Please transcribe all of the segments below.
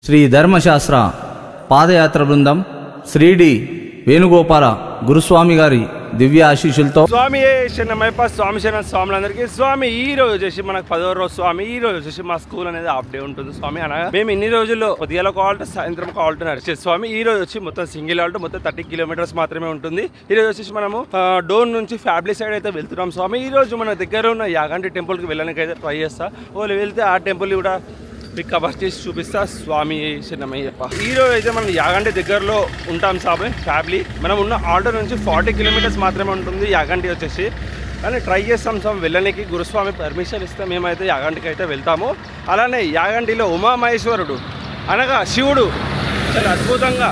శ్రీ ధర్మశాస్త్ర పాదయాత్ర బృందం శ్రీడి వేణుగోపాల గురుస్వామి గారి దివ్య ఆశీస్సులతో స్వామి శరణమయ్యప్ప స్వామి శరణ స్వాములందరికీ స్వామి ఈ రోజు వచ్చేసి మనకు 10వ రోజు స్వామి ఈ రోజు వచ్చేసి మా స్కూల్ అనేది హాఫ్ డే ఉంటుంది స్వామి అనగా మేము ఇన్ని రోజుల్లో ఉదయాల కాల్ట్ సాయంత్రం కాల్ట్ నడిచేది స్వామి ఈ రోజు వచ్చి మొత్తం సింగిల్ ఆల్ట్ మొత్తం 30 కిలోమీటర్స్ మాత్రమే ఉంటుంది ఈ రోజు వచ్చేసి మనము డోన్ నుంచి ఫ్యాబ్లీ సైడ్ అయితే వెళ్తున్నాం స్వామి ఈ రోజు మన దగ్గర ఉన్న యాగంటి టెంపుల్ కి వెళ్ళడానికి అయితే ట్రై చేస్తా వాళ్ళు వెళ్తే ఆ టెంపుల్ కూడా మీకు కవర్ చేసి చూపిస్తా స్వామి శరణమయ్యప్ప ఈ రోజు అయితే మనం యాగంటి దగ్గరలో ఉంటాం స్వామి ఫ్యామిలీ మనం ఉన్న ఆల్టో నుంచి 40 కిలోమీటర్స్ మాత్రమే ఉంటుంది యాగంటి వచ్చేసి కానీ ట్రై చేస్తాం స్వామి వెళ్ళడానికి గురుస్వామి పర్మిషన్ ఇస్తే మేమైతే యాగంటికి అయితే వెళ్తాము అలానే యాగంటిలో ఉమామహేశ్వరుడు అనగా శివుడు చాలా అద్భుతంగా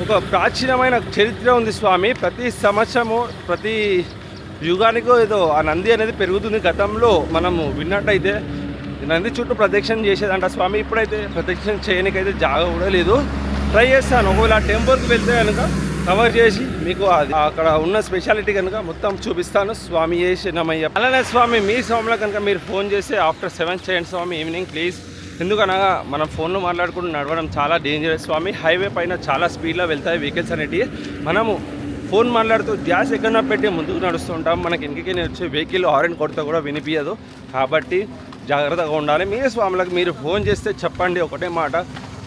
ఒక ప్రాచీనమైన చరిత్ర ఉంది స్వామి ప్రతి సంవత్సరము ప్రతి యుగానికో ఏదో ఆ నంది అనేది పెరుగుతుంది గతంలో మనము విన్నట్టయితే నంది చుట్టూ ప్రదక్షిణ చేసేదంట స్వామి ఇప్పుడైతే ప్రదక్షిణ చేయడానికైతే జాగా కూడా లేదు ట్రై చేస్తాను ఒకవేళ ఆ టెంపుల్కి వెళ్తే కనుక కవర్ చేసి మీకు అది అక్కడ ఉన్న స్పెషాలిటీ కనుక మొత్తం చూపిస్తాను స్వామి శరణమయ్యప్ప అలానే స్వామి మీ స్వామిలో కనుక మీరు ఫోన్ చేస్తే ఆఫ్టర్ 7 చేయండి స్వామి ఈవినింగ్ ప్లీజ్ ఎందుకనగా మనం ఫోన్లో మాట్లాడుకుంటూ నడవడం చాలా డేంజరస్ స్వామి హైవే పైన చాలా స్పీడ్లో వెళ్తాయి వెహికల్స్ అనేటివి మనము ఫోన్ మాట్లాడుతూ గ్యాస్ ఎక్కడన్నా పెట్టి ముందుకు నడుస్తూ ఉంటాం మనకి ఇంటికి వచ్చే వెహికల్ హారన్ కొడితే కూడా వినిపించదు కాబట్టి జాగ్రత్తగా ఉండాలి మీ స్వాములకు మీరు ఫోన్ చేస్తే చెప్పండి ఒకటే మాట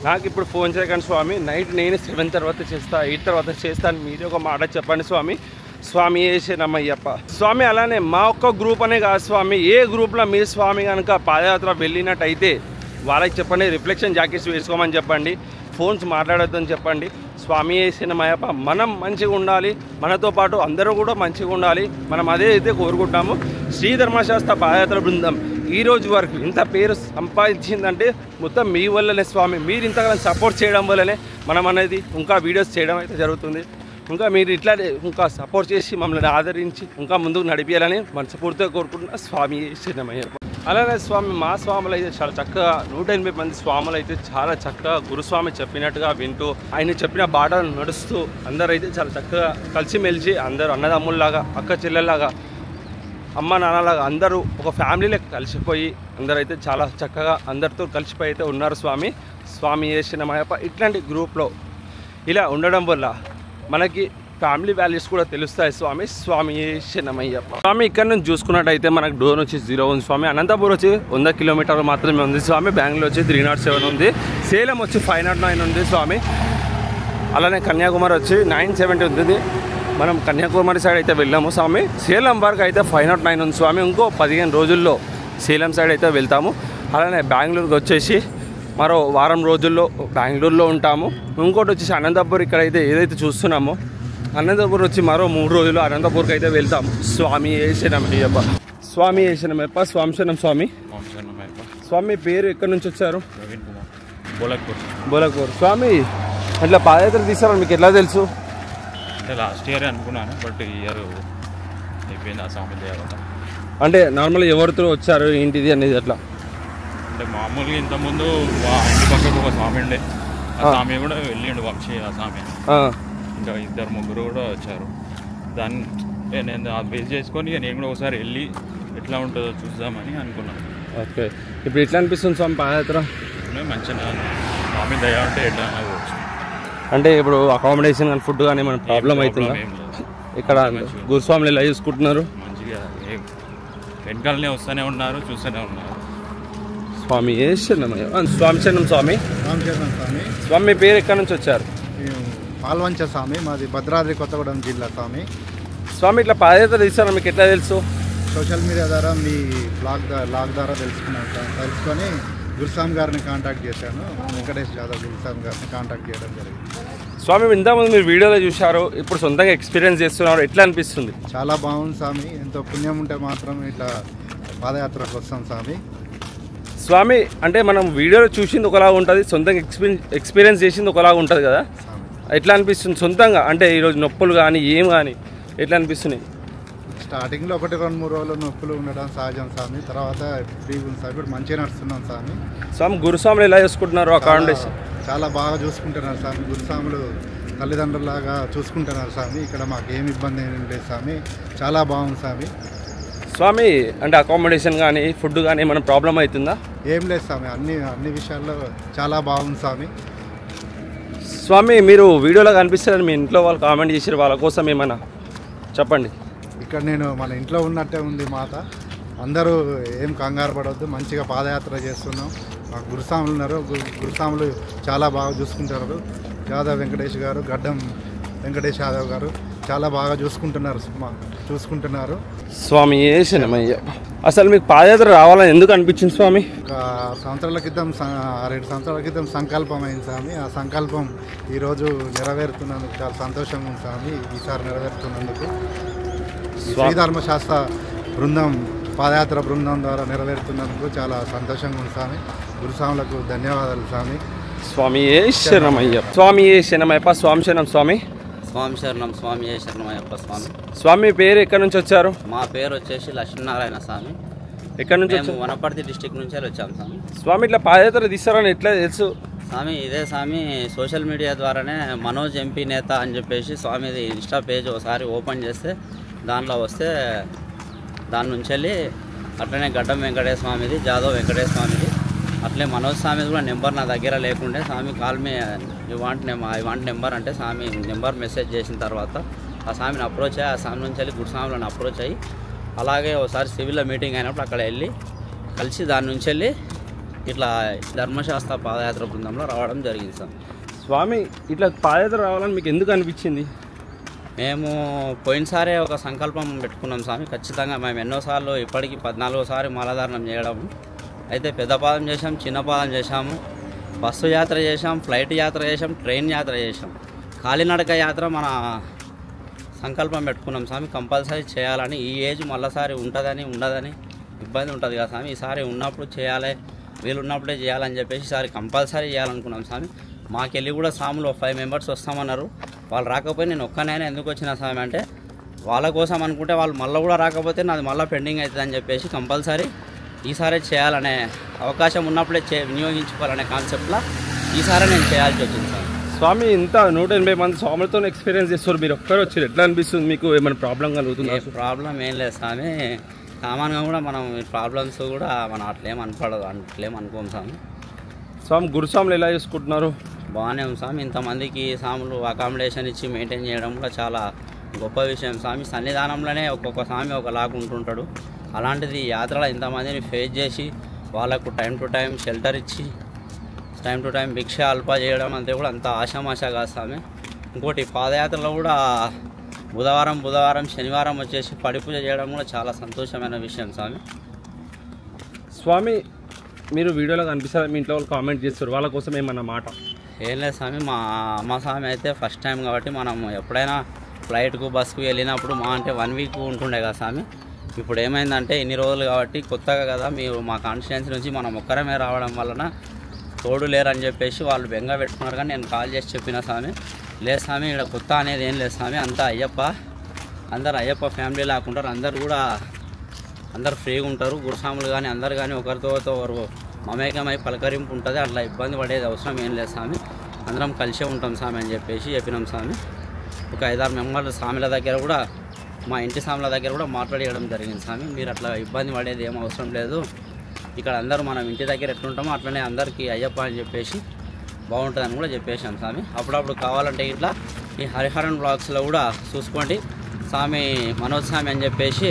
నాకు ఇప్పుడు ఫోన్ చేయకండి స్వామి నైట్ నేను 7 తర్వాత చేస్తా 8 తర్వాత చేస్తాను మీరే ఒక మాట చెప్పండి స్వామి స్వామి శరణమయ్యప్ప స్వామి అలానే మా ఒక్క గ్రూప్ అనే కాదు స్వామి ఏ గ్రూప్లో మీ స్వామి కనుక పాదయాత్ర వెళ్ళినట్టయితే వాళ్ళకి చెప్పండి రిఫ్లెక్షన్ జాకెట్స్ వేసుకోమని చెప్పండి ఫోన్స్ మాట్లాడొద్దని చెప్పండి స్వామి శరణమయ్యప్ప మనం మంచిగా ఉండాలి మనతో పాటు అందరూ కూడా మంచిగా ఉండాలి మనం అదే అయితే కోరుకుంటాము శ్రీ ధర్మశాస్త్ర పాదయాత్ర బృందం ఈ రోజు వరకు ఇంత పేరు సంపాదించిందంటే మొత్తం మీ వల్లనే స్వామి మీరు ఇంతకాలం సపోర్ట్ చేయడం వల్లనే మనం అనేది ఇంకా వీడియోస్ చేయడం అయితే జరుగుతుంది ఇంకా మీరు ఇట్లానే ఇంకా సపోర్ట్ చేసి మమ్మల్ని ఆదరించి ఇంకా ముందుకు నడిపించాలని మనస్ఫూర్తిగా కోరుకుంటున్నా స్వామి శరణమయ్యప్ప అలానే స్వామి మా స్వాములు అయితే చాలా చక్కగా 180 మంది స్వాములు అయితే చాలా చక్కగా గురుస్వామి చెప్పినట్టుగా వింటూ ఆయన చెప్పిన బాట నడుస్తూ అందరూ అయితే చాలా చక్కగా కలిసిమెలిసి అందరూ అన్నదమ్ముల్లాగా అక్క చెల్లెల్లాగా అమ్మ నాన్నలాగా అందరూ ఒక ఫ్యామిలీలో కలిసిపోయి అందరైతే చాలా చక్కగా అందరితో కలిసిపోయి అయితే ఉన్నారు స్వామి స్వామి శరణమయ్యప్ప ఇట్లాంటి గ్రూప్లో ఇలా ఉండడం వల్ల మనకి ఫ్యామిలీ వాల్యూస్ కూడా తెలుస్తాయి స్వామి స్వామి శరణమయ్యప్ప స్వామి ఇక్కడ నుంచి చూసుకున్నట్టయితే మనకు డోర్ వచ్చి 0 ఉంది స్వామి అనంతపూర్ వచ్చి 100 కిలోమీటర్లు మాత్రమే ఉంది స్వామి బెంగళూరు వచ్చి 307 ఉంది సేలం వచ్చి 509 ఉంది స్వామి అలానే కన్యాకుమారి వచ్చి 970 ఉంటుంది మనం కన్యాకుమారి సైడ్ అయితే వెళ్ళాము స్వామి సేలం వరకు అయితే 509 ఉంది స్వామి ఇంకో 15 రోజుల్లో సేలం సైడ్ అయితే వెళ్తాము అలానే బెంగళూరుకి వచ్చేసి మరో వారం రోజుల్లో బెంగళూరులో ఉంటాము ఇంకోటి వచ్చేసి అనంతపూర్ ఇక్కడైతే ఏదైతే చూస్తున్నామో అనంతపూర్ వచ్చి మరో 3 రోజులు అనంతపూర్కి అయితే వెళ్తాము స్వామి శరణమయ్యప్ప స్వామి శరణమయ్యప్ప స్వామి శరణం స్వామి స్వామి పేరు ఎక్కడి నుంచి వచ్చారు బోలక్పూర్ స్వామి అట్లా పాదయాత్ర తీసారని మీకు ఎట్లా తెలుసు అంటే లాస్ట్ ఇయర్ అనుకున్నాను బట్ ఈ ఇయర్ అయిపోయింది ఆ స్వామి దేవత అంటే నార్మల్గా ఎవరితో వచ్చారు ఏంటిది అనేది అట్లా అంటే మామూలుగా ఇంతకుముందు ఇంటి పక్కకు ఒక స్వామి ఉండే ఆ స్వామి కూడా వెళ్ళిండు వంశీ ఆ స్వామి ఇంకా 2-3 కూడా వచ్చారు దాన్ని నేను అది బేస్ చేసుకొని నేను కూడా ఒకసారి వెళ్ళి ఎట్లా ఉంటుందో చూద్దామని అనుకున్నాను ఓకే ఇప్పుడు ఎట్లా అనిపిస్తుంది స్వామి పాదయాత్ర మంచిగా స్వామి దయ అంటే ఎట్లా అవ్వచ్చు అంటే ఇప్పుడు అకామిడేషన్ కానీ ఫుడ్ కానీ మన ప్రాబ్లం అవుతుందా ఇక్కడ గురుస్వాములు ఎలా చూసుకుంటున్నారు మంచిగా వెనకాలనే వస్తూనే ఉన్నారు చూస్తూనే ఉన్నారు స్వామి శరణమయ్య స్వామి శరణం స్వామి రామచరణం స్వామి స్వామి మీ పేరు ఎక్కడి నుంచి వచ్చారు పాల్వంచ స్వామి మాది భద్రాద్రి కొత్తగూడెం జిల్లా స్వామి స్వామి ఇట్లా పాదయాత్ర తీసారా మీకు ఎట్లా తెలుసు సోషల్ మీడియా ద్వారా మీ బ్లాగ్ ద్వారా తెలుసుకొని గురుస్వామి గారిని కాంటాక్ట్ చేశాను వెంకటేష్ యాదవ్ గురుస్వామి గారిని కాంటాక్ట్ చేయడం జరిగింది స్వామి ఇంతకుముందు మీరు వీడియోలో చూశారు ఇప్పుడు సొంతంగా ఎక్స్పీరియన్స్ చేస్తున్నారు ఎట్లా అనిపిస్తుంది చాలా బాగుంది స్వామి ఎంతో పుణ్యం ఉంటే మాత్రం ఇట్లా పాదయాత్రకు వస్తాం స్వామి స్వామి అంటే మనం వీడియోలో చూసింది ఒకలాగా ఉంటుంది సొంతంగా ఎక్స్పీరియన్స్ చేసింది ఒకలాగా ఉంటుంది కదా ఎట్లా అనిపిస్తుంది సొంతంగా అంటే ఈరోజు నొప్పులు కానీ ఏం కానీ ఎట్లా అనిపిస్తున్నాయి స్టార్టింగ్లో 1-2-3 రోజులు నొప్పులు ఉండడం సహజం స్వామి తర్వాత ఫ్రీగా ఉంది స్వామి ఇప్పుడు మంచిగా నడుస్తున్నాం స్వామి స్వామి గురుస్వాములు ఎలా చూసుకుంటున్నారు అకామిడేషన్ చాలా బాగా చూసుకుంటున్నారు స్వామి గురుస్వాములు తల్లిదండ్రులాగా చూసుకుంటున్నారు స్వామి ఇక్కడ మాకు ఏమి ఇబ్బంది ఏం లేదు స్వామి చాలా బాగుంది స్వామి స్వామి అంటే అకామిడేషన్ కానీ ఫుడ్ కానీ ఏమైనా ప్రాబ్లం అవుతుందా? ఏం లేదు స్వామి, అన్ని విషయాల్లో చాలా బాగుంది స్వామి. స్వామి మీరు వీడియోలో కనిపిస్తారని మీ ఇంట్లో వాళ్ళు కామెంట్ చేసారు, వాళ్ళ కోసం ఏమైనా చెప్పండి. ఇక్కడ నేను మన ఇంట్లో ఉన్నట్టే ఉంది మాత. అందరూ ఏం కంగారు పడవద్దు, మంచిగా పాదయాత్ర చేస్తున్నాం. మా గురుస్వాములు ఉన్నారు, గురుస్వాములు చాలా బాగా చూసుకుంటారు. యాదవ్ వెంకటేష్ గారు, గడ్డం వెంకటేష్ యాదవ్ గారు చాలా బాగా చూసుకుంటున్నారు. స్వామి శరణమయ్య. అసలు మీకు పాదయాత్ర రావాలని ఎందుకు అనిపించింది స్వామి? ఒక 2 సంవత్సరాల క్రితం సంకల్పం అయింది స్వామి. ఆ సంకల్పం ఈరోజు నెరవేరుతున్నందుకు చాలా సంతోషంగా ఉంది స్వామి. ఈసారి నెరవేరుతున్నందుకు శ్రీధర్మశాస్త్ర బృందం పాదయాత్ర బృందం ద్వారా నెరవేరుతున్నందుకు చాలా సంతోషంగా ఉంది స్వామి. గురుస్వాములకు ధన్యవాదాలు స్వామి. స్వామి శరణమయ్య. స్వామి శరణమయ్యప్ప. స్వామి శరణం స్వామి. స్వామి శరణం. స్వామి శరణమయ్యప్ప స్వామి. స్వామి పేరు ఎక్కడి నుంచి వచ్చారు? మా పేరు వచ్చేసి లక్ష్మీనారాయణ స్వామి. ఎక్కడి నుంచి? మేము వనపర్తి డిస్టిక్ నుంచి వచ్చాము స్వామి. స్వామి ఇట్లా పాదయాత్ర తీస్తారని ఎట్లా తెలుసు స్వామి? ఇదే స్వామి సోషల్ మీడియా ద్వారానే మనోజ్ ఎంపీ నేత అని చెప్పేసి స్వామిది ఇన్స్టా పేజ్ ఒకసారి ఓపెన్ చేస్తే దాంట్లో వస్తే దాని నుంచి వెళ్ళి అట్లనే గడ్డం వెంకటేశ్వర స్వామిది, జాదవ్ వెంకటేశ్వర స్వామిది, అట్లే మనోజ్ స్వామిది కూడా నెంబర్ నా దగ్గర లేకుండే. Swami call me I want number అంటే స్వామి నెంబర్ మెసేజ్ చేసిన తర్వాత ఆ స్వామిని అప్రోచ్ అయ్యి, ఆ స్వామి నుంచి వెళ్ళి గురుస్వాములను అప్రోచ్ అయ్యి, అలాగే ఒకసారి సివిల్లో మీటింగ్ అయినప్పుడు అక్కడ వెళ్ళి కలిసి దాని నుంచి వెళ్ళి ఇట్లా ధర్మశాస్త్ర పాదయాత్ర బృందంలో రావడం జరిగింది సార్. స్వామి ఇట్లా పాదయాత్ర రావాలని మీకు ఎందుకు అనిపించింది? మేము పోయినసారే ఒక సంకల్పం పెట్టుకున్నాం స్వామి. ఖచ్చితంగా మేము ఎన్నోసార్లు ఇప్పటికీ 14సారి మాలాధారణం చేయడం. అయితే పెద్ద పాదం చేసాం, చిన్న పాదం చేసాము, బస్సు యాత్ర చేసాం, ఫ్లైట్ యాత్ర చేసాం, ట్రైన్ యాత్ర చేసాం. కాలినడక యాత్ర మన సంకల్పం పెట్టుకున్నాం స్వామి, కంపల్సరీ చేయాలని. ఈ ఏజ్ మళ్ళీసారి ఉంటుందని ఉండదని ఇబ్బంది ఉంటుంది కదా స్వామి. ఈసారి ఉన్నప్పుడు చేయాలి, వీళ్ళు ఉన్నప్పుడే చేయాలని చెప్పేసి ఈసారి కంపల్సరీ చేయాలనుకున్నాం స్వామి. మాకెళ్ళి కూడా స్వాములు 5 మెంబర్స్ వస్తామన్నారు. వాళ్ళు రాకపోయి నేను ఒక్కనైనా ఎందుకు వచ్చిన స్వామి అంటే వాళ్ళ కోసం అనుకుంటే వాళ్ళు మళ్ళీ కూడా రాకపోతే నాది మళ్ళీ పెండింగ్ అవుతుందని చెప్పేసి కంపల్సరీ ఈసారి చేయాలనే అవకాశం ఉన్నప్పుడే వినియోగించుకోవాలనే కాన్సెప్ట్లో ఈసారి నేను చేయాల్సి వచ్చింది సార్. స్వామి ఇంత 180 మంది స్వాములతో ఎక్స్పీరియన్స్ చేస్తారు, మీరు ఒక్కరు వచ్చారు, ఎట్లా అనిపిస్తుంది మీకు? ఏమైనా ప్రాబ్లం కలుగుతుంది? ప్రాబ్లం ఏం లేదు స్వామి. కామన్గా కూడా మనం ప్రాబ్లమ్స్ కూడా మనం అట్లేం అనుకోము స్వామి. స్వామి గురుస్వాములు ఎలా చేసుకుంటున్నారు? బాగానే ఉంది స్వామి. ఇంతమందికి స్వాములు అకామిడేషన్ ఇచ్చి మెయింటైన్ చేయడం కూడా చాలా గొప్ప విషయం స్వామి. సన్నిధానంలోనే ఒక్కొక్క స్వామి ఒకలాగా ఉంటుంటాడు. అలాంటిది యాత్రలో ఇంతమందిని ఫేస్ చేసి వాళ్ళకు టైం టు టైం షెల్టర్ ఇచ్చి టైం టు టైం భిక్ష అల్ప చేయడం అంతే కూడా అంత ఆషామాషా కాదు స్వామి. ఇంకోటి పాదయాత్రలో కూడా బుధవారం శనివారం వచ్చేసి పడి పూజ చేయడం కూడా చాలా సంతోషమైన విషయం స్వామి. స్వామి మీరు వీడియోలో కనిపిస్తారు, మీ ఇంట్లో వాళ్ళు కామెంట్ చేస్తారు, వాళ్ళ కోసం ఏమన్నా మాట? ఏం లేదు స్వామి, మా స్వామి అయితే ఫస్ట్ టైం కాబట్టి మనం ఎప్పుడైనా ఫ్లైట్కు బస్కు వెళ్ళినప్పుడు అంటే 1 వీక్ ఉంటుండే కదా స్వామి. ఇప్పుడు ఏమైందంటే ఇన్ని రోజులు కాబట్టి కొత్తగా కదా మీరు మా కాన్స్టిట్యున్సీ నుంచి మనం ఒక్కరమే రావడం వలన తోడు లేరని చెప్పేసి వాళ్ళు బెంగ పెట్టుకున్నారు. కానీ నేను కాల్ చేసి చెప్పిన స్వామి, లేదు స్వామి ఇక్కడ కొత్త అనేది ఏం లేదు స్వామి, అంతా అందరు అయ్యప్ప ఫ్యామిలీ లాకుంటారు, అందరు ఫ్రీగా ఉంటారు. గురుస్వాములు కానీ అందరు కానీ ఒకరితో ఒకరు మమేకమై పలకరింపు ఉంటుంది, అట్లా ఇబ్బంది పడేది అవసరం ఏం లేదు స్వామి, అందరం కలిసే ఉంటాం స్వామి అని చెప్పేసి చెప్పినాం స్వామి. ఒక 5-6 మెంబర్లు స్వామిల దగ్గర కూడా మా ఇంటి స్వాముల దగ్గర కూడా మాట్లాడేయడం జరిగింది స్వామి. మీరు అట్లా ఇబ్బంది పడేది ఏం అవసరం లేదు, ఇక్కడ అందరూ మనం ఇంటి దగ్గర ఎట్లుంటామో అట్లనే అందరికీ అయ్యప్ప అని చెప్పేసి బాగుంటుందని కూడా చెప్పేసాం స్వామి. అప్పుడప్పుడు కావాలంటే ఇట్లా ఈ హరిహరన్ బ్లాగ్స్లో కూడా చూసుకోండి, స్వామి మనోజ్ స్వామి అని చెప్పేసి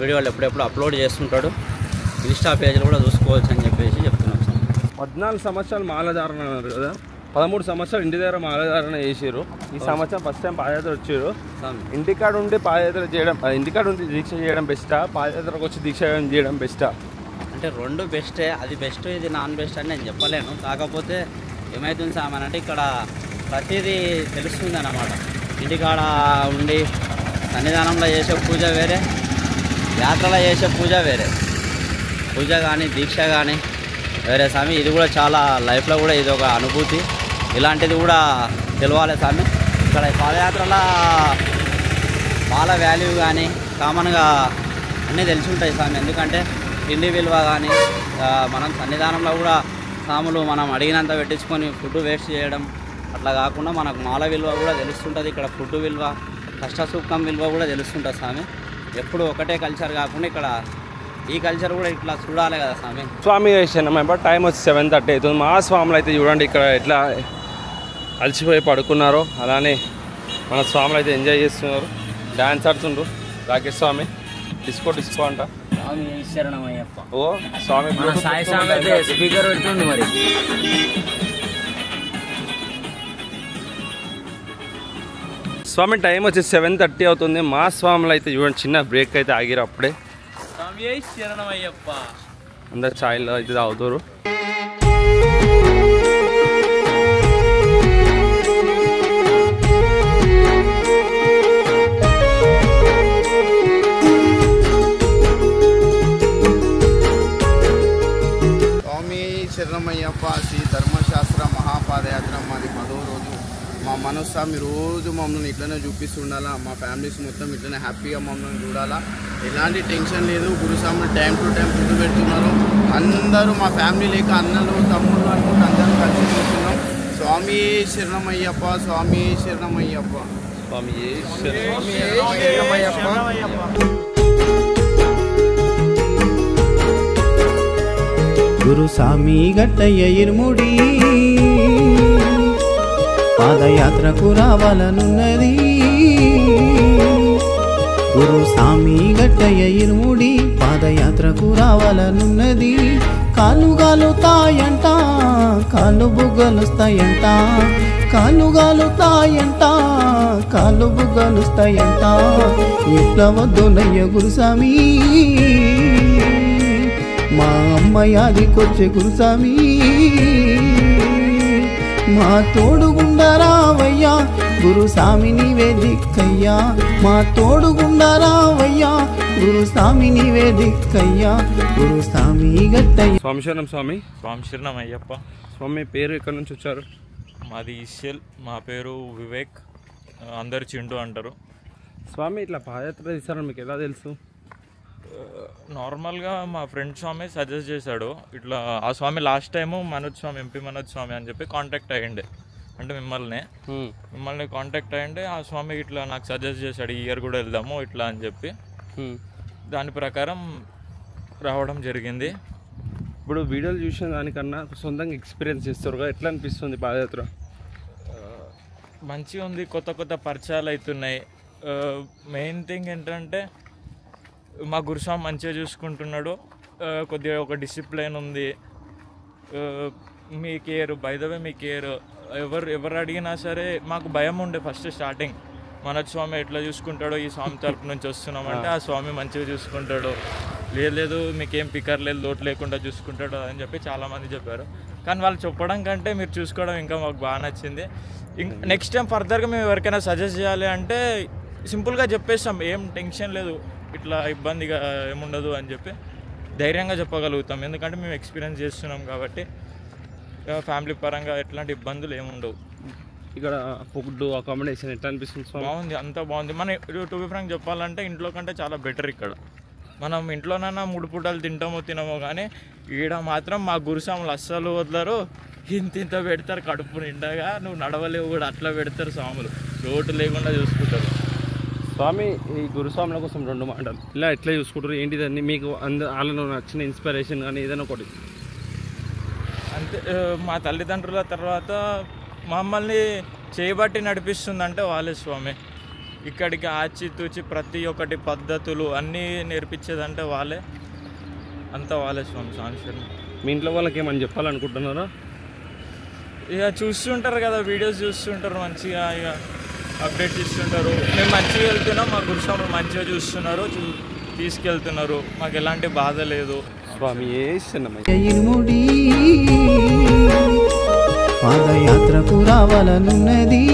వీడియోలు ఎప్పుడెప్పుడు అప్లోడ్ చేస్తుంటాడు, ఇన్స్టా పేజ్లో కూడా చూసుకోవచ్చు అని చెప్పేసి చెప్తున్నాం సార్. 14 సంవత్సరాలు మాలధారణ అన్నారు కదా, 13 సంవత్సరాలు ఇంటి దగ్గర మాలధారణ చేసారు. ఈ సంవత్సరం ఫస్ట్ టైం పాదయాత్ర వచ్చారు. ఇంటికాడ ఉండి పాదయాత్ర చేయడం, ఇంటికాడ ఉండి దీక్ష చేయడం బెస్టా, పాదయాత్రకు వచ్చి దీక్ష చేయడం బెస్టా? అంటే 2 బెస్టే, అది బెస్ట్ ఇది నాన్ బెస్ట్ అని నేను చెప్పలేను. కాకపోతే ఏమవుతుంది సామాన్ అంటే ఇక్కడ ప్రతిదీ తెలుస్తుంది అన్నమాట. ఇంటికాడ ఉండి సన్నిధానంలో చేసే పూజ వేరే, యాత్రలో చేసే పూజ వేరే, పూజ కానీ దీక్ష కానీ వేరే స్వామి. ఇది కూడా చాలా లైఫ్లో కూడా ఇది ఒక అనుభూతి, ఇలాంటిది కూడా తెలవాలి స్వామి. ఇక్కడ పాదయాత్రలో మాల వాల్యూ కానీ కామన్గా అన్నీ తెలిసి ఉంటాయి స్వామి. ఎందుకంటే తిండి విలువ కానీ మనం సన్నిధానంలో కూడా స్వాములు మనం అడిగినంత పెట్టించుకొని ఫుడ్ వేస్ట్ చేయడం అట్లా కాకుండా మనకు మాల విలువ కూడా తెలుస్తుంటుంది. ఇక్కడ ఫుడ్ విలువ, కష్ట సుఖం విలువ కూడా తెలుస్తుంటుంది స్వామి. ఎప్పుడు ఒకటే కల్చర్ కాకుండా ఇక్కడ ఈ కల్చర్ కూడా ఇట్లా చూడాలి కదా స్వామి. స్వామి వేసాను టైం వచ్చి 7:30 అవుతుంది. మా స్వాములు అయితే చూడండి ఇక్కడ ఎట్లా అలసిపోయి పడుకున్నారో, అలానే మన స్వాములు అయితే ఎంజాయ్ చేస్తున్నారు, డ్యాన్స్ ఆడుతుండ్రు. రాకేష్ స్వామి డిస్కో అంట. ఓ స్వామి స్పీకర్ పెడుతుంది మరి. స్వామి టైం వచ్చి 7:30 అవుతుంది. మా స్వాములు అయితే చూడండి చిన్న బ్రేక్ అయితే ఆగిరు అప్పుడే. అందరు ఛాయ్లో అయితే తాగుతారు. శరణమయ్యప్ప శ్రీ ధర్మశాస్త్ర మహాపాదయాత్ర మాది 10వ రోజు. మా మనస్వామి రోజు మమ్మల్ని ఇట్లనే చూపిస్తుండాలా, మా ఫ్యామిలీస్ మొత్తం ఇట్లనే హ్యాపీగా మమ్మల్ని చూడాలా, ఎలాంటి టెన్షన్ లేదు. గురుస్వాములు టైం టు టైం ఫుడ్ పెడుతున్నారు. అందరూ మా ఫ్యామిలీ లేక అన్నలు తమ్ముళ్ళు అనుకుంటూ అందరూ కలిసి చూస్తున్నాం. స్వామి శరణమయ్యప్ప, స్వామి శరణమయ్యప్ప, స్వామి గురుస్వామి గట్టయ్య ఇరుముడి పాదయాత్రకు రావాలనున్నది. గురుస్వామి గట్టయ్య ఇరుముడి పాదయాత్రకు రావాలనున్నది. కాళ్ళు గాలుతాయంట, కాళ్ళు బుగ్గలుస్తాయంట, కాళ్ళు గాలుతాయంట, కాళ్ళు బుగ్గలుస్తాయంట. ఎట్లా వద్దునయ్య గురుస్వామి, మా అమ్మయాదికొచ్చే గురుస్వామి, మా తోడుగుండరావయ్యా గురుస్వామి నీవే దిక్కయ్యా, మా తోడుగుండరావయ్యా గురుస్వామి నీవే దిక్కయ్యా. గురుస్వామి గట్టయ్య. స్వామి శరణం స్వామి. స్వామి శరణం అయ్యప్ప. స్వామి పేరు ఎక్కడి నుంచి వచ్చారు? మాది ఈశ్వల్, మా పేరు వివేక్, అందరు చింటూ అంటారు. స్వామి ఇట్లా పాదయాత్ర తీసారని మీకు ఎలా తెలుసు? నార్మల్గా మా ఫ్రెండ్ స్వామి సజెస్ట్ చేశాడు. ఇట్లా ఆ స్వామి లాస్ట్ టైము మనోజ్ స్వామి, ఎంపీ మనోజ్ స్వామి అని చెప్పి కాంటాక్ట్ అయ్యిండే, అంటే మిమ్మల్ని కాంటాక్ట్ అయ్యిండే. ఆ స్వామి ఇట్లా నాకు సజెస్ట్ చేశాడు, ఈ ఇయర్ కూడా వెళ్దాము ఇట్లా అని చెప్పి, దాని ప్రకారం రావడం జరిగింది. ఇప్పుడు వీడియోలు చూసిన దానికన్నా సొంతంగా ఎక్స్పీరియన్స్ చేస్తారు కదా, ఎట్లా అనిపిస్తుంది పాదయాత్ర? మంచిగా ఉంది, కొత్త కొత్త పరిచయాలు అవుతున్నాయి. మెయిన్ థింగ్ ఏంటంటే మా గురుస్వామి మంచిగా చూసుకుంటున్నాడు, కొద్దిగా ఒక డిసిప్లిన్ ఉంది. మీ కేర్, బై ద వే మీ కేర్, ఎవరు అడిగినా సరే మాకు భయం ఉండే ఫస్ట్ స్టార్టింగ్. మనోజ్ స్వామి ఎట్లా చూసుకుంటాడో, ఈ స్వామి తరపు నుంచి వస్తున్నామంటే ఆ స్వామి మంచిగా చూసుకుంటాడు, లేదు మీకేం పికర్ లేదు, లోటు లేకుండా చూసుకుంటాడు అని చెప్పి చాలామంది చెప్పారు. కానీ వాళ్ళు చెప్పడం కంటే మీరు చూసుకోవడం ఇంకా మాకు బాగా నచ్చింది. నెక్స్ట్ టైం ఫర్దర్గా మేము ఎవరికైనా సజెస్ట్ చేయాలి అంటే సింపుల్గా చెప్పేస్తాం, ఏం టెన్షన్ లేదు, ఇట్లా ఇబ్బందిగా ఏముండదు అని చెప్పి ధైర్యంగా చెప్పగలుగుతాం. ఎందుకంటే మేము ఎక్స్పీరియన్స్ చేస్తున్నాం కాబట్టి ఫ్యామిలీ పరంగా ఎట్లాంటి ఇబ్బందులు ఏముండవు. ఇక్కడ ఫుడ్ అకామిడేషన్ ఎట్లా అనిపిస్తుంది? బాగుంది, అంతా బాగుంది. మన టు బి ఫ్రాంక్ చెప్పాలంటే ఇంట్లో కంటే చాలా బెటర్. ఇక్కడ మనం ఇంట్లోనైనా 3 పూటలు తినమో కానీ ఈడ మాత్రం మా గురుస్వాములు అస్సలు వదలరు. ఇంత పెడతారు కడుపు నిండగా, నువ్వు నడవలేవు కూడా, అట్లా పెడతారు స్వాములు, లోటు లేకుండా చూసుకుంటారు. స్వామి ఈ గురుస్వాముల కోసం 2 మాటలు ఇలా ఎట్లా చూసుకుంటారు, ఏంటిదని మీకు వాళ్ళలో నచ్చిన ఇన్స్పిరేషన్ కానీ ఏదైనా ఒకటి? అంతే, మా తల్లిదండ్రుల తర్వాత మమ్మల్ని చేయబట్టి నడిపిస్తుందంటే వాళ్ళే స్వామి. ఇక్కడికి ఆచితూచి ప్రతి ఒక్కటి పద్ధతులు అన్నీ నేర్పించేదంటే వాళ్ళే, అంతా వాళ్ళే స్వామి. స్వామి మీ ఇంట్లో వాళ్ళకి ఏమని చెప్పాలనుకుంటున్నారా? ఇక చూస్తుంటారు కదా, వీడియోస్ చూస్తుంటారు, మంచిగా ఇక అప్డేట్ ఇస్తుంటారు. మేము మంచిగా వెళ్తున్నాం, మా గురుస్వాములు మంచిగా చూస్తున్నారు, తీసుకెళ్తున్నారు, మాకు ఎలాంటి బాధ లేదు. స్వామి ఇరుముడి పాదయాత్రకు రావాలనున్నది.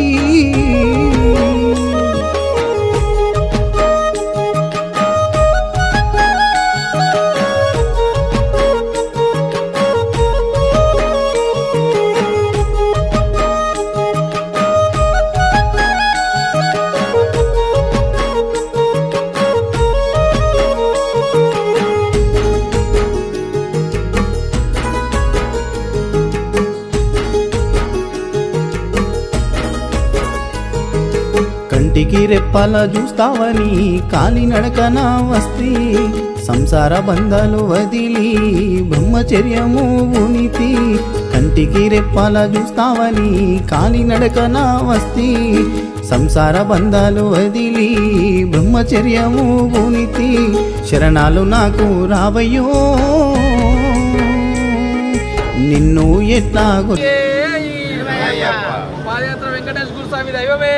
కంటికి రెప్పలా చూస్తావని కాలినడకన వస్తే సంసార బంధాలు వదిలి బ్రహ్మచర్యము ఉనితి కంటికి రెప్పలా చూస్తావని కాలినడకన వస్తే సంసార బంధాలు వదిలి బ్రహ్మచర్యము ఉనితి శరణాలు నాకు రావయ్యో నిన్ను ఎట్లాగో పాదయాత్ర వెంకటేశ్వర గురుస్వామి దైవమే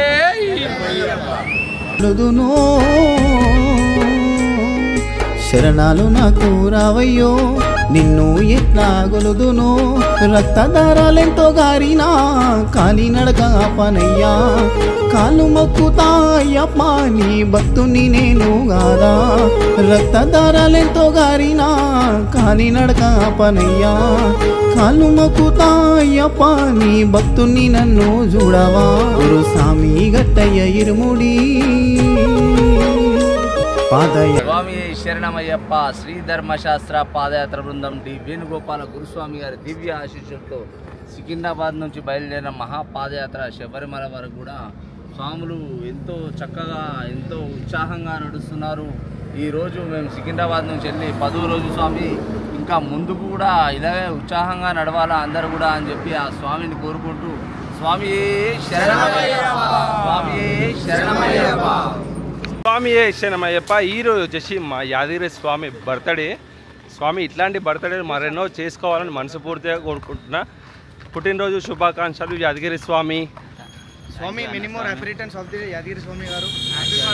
శరణాలు నాకు రావయ్యో నిన్ను ఎట్లా గొలుదునో రక్తధారాలెంతో గారినా కాలినడక పనయ్యా కాలు మొక్కుతా అయ్యప్ప నీ భక్తుని నేను గాదా రక్తధారాలెంతో గారినా కాలినడక పనయ్యా కాలు మొక్కుతా అయ్యప్ప నీ భక్తుని నన్ను చూడవా గురుస్వామి గట్టయ్య ఇరుముడి స్వామి శరణమయ్యప్ప శ్రీ ధర్మశాస్త్ర పాదయాత్ర బృందం డి వేణుగోపాల గురుస్వామి గారి దివ్య ఆశీస్సులతో సికింద్రాబాద్ నుంచి బయలుదేరిన మహాపాదయాత్ర శబరిమల వరకు కూడా స్వాములు ఎంతో చక్కగా ఎంతో ఉత్సాహంగా నడుస్తున్నారు. ఈరోజు మేము సికింద్రాబాద్ నుంచి వెళ్ళి 10వ రోజు స్వామి ఇంకా ముందుకు కూడా ఇలాగే ఉత్సాహంగా నడవాలా అందరూ కూడా అని చెప్పి ఆ స్వామిని కోరుకుంటూ స్వామి శరణమయ్యప్ప స్వామి శరణమయ్యప్ప స్వామి శరణమయ్యప్ప. ఈరోజు వచ్చేసి మా యాదగిరి స్వామి బర్త్డే. స్వామి ఇట్లాంటి బర్త్డే మరెన్నో చేసుకోవాలని మనస్ఫూర్తిగా కోరుకుంటున్నా. పుట్టినరోజు శుభాకాంక్షలు Yadagiri Swami. Swami minimum returns of the Yadagiri Swami గారు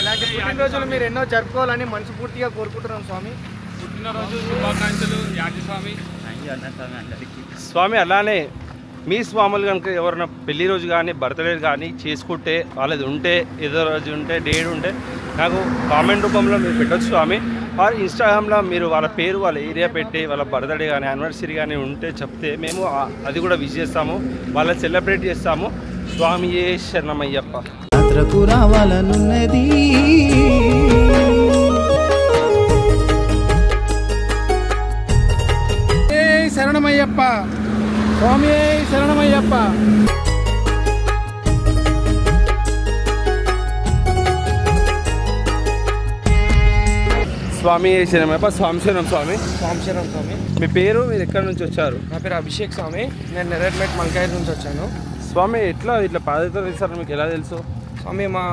ఇలాంటి పుట్టినరోజులు మీరు ఎన్నో జరుపుకోవాలని మనస్ఫూర్తిగా కోరుకుంటున్నాం స్వామి. పుట్టినరోజు శుభాకాంక్షలు యాదగిరి స్వామి. స్వామి అలానే మీ స్వాములు కనుక ఎవరైనా పెళ్లి రోజు కానీ బర్త్డే కానీ చేసుకుంటే వాళ్ళది ఉంటే ఏదో రోజు ఉంటే డేట్ ఉంటే నాకు కామెంట్ రూపంలో మీరు పెట్టచ్చు స్వామి. వారు ఇన్స్టాగ్రామ్లో మీరు వాళ్ళ పేరు వాళ్ళ ఏరియా పెట్టి వాళ్ళ బర్త్డే కానీ యానివర్సరీ కానీ ఉంటే చెప్తే మేము అది కూడా విష్ చేస్తాము, వాళ్ళని సెలబ్రేట్ చేస్తాము. స్వామియే శరణమయ్యప్ప. యాత్రకు రావాలనున్నది శరణమయ్యప్ప స్వామి శరణమయ్యప్ప. స్వామి శరణమయ్యప్ప. స్వామి శరణం స్వామి. స్వామి శరణం స్వామి. మీ పేరు, మీరు ఎక్కడి నుంచి వచ్చారు? నా పేరు అభిషేక్ స్వామి. నేను నెరట్మెట్ మల్కాయ నుంచి వచ్చాను. స్వామి ఇట్లా పాదయాత్ర చేస్తారు మీకు ఎలా తెలుసు? స్వామి మా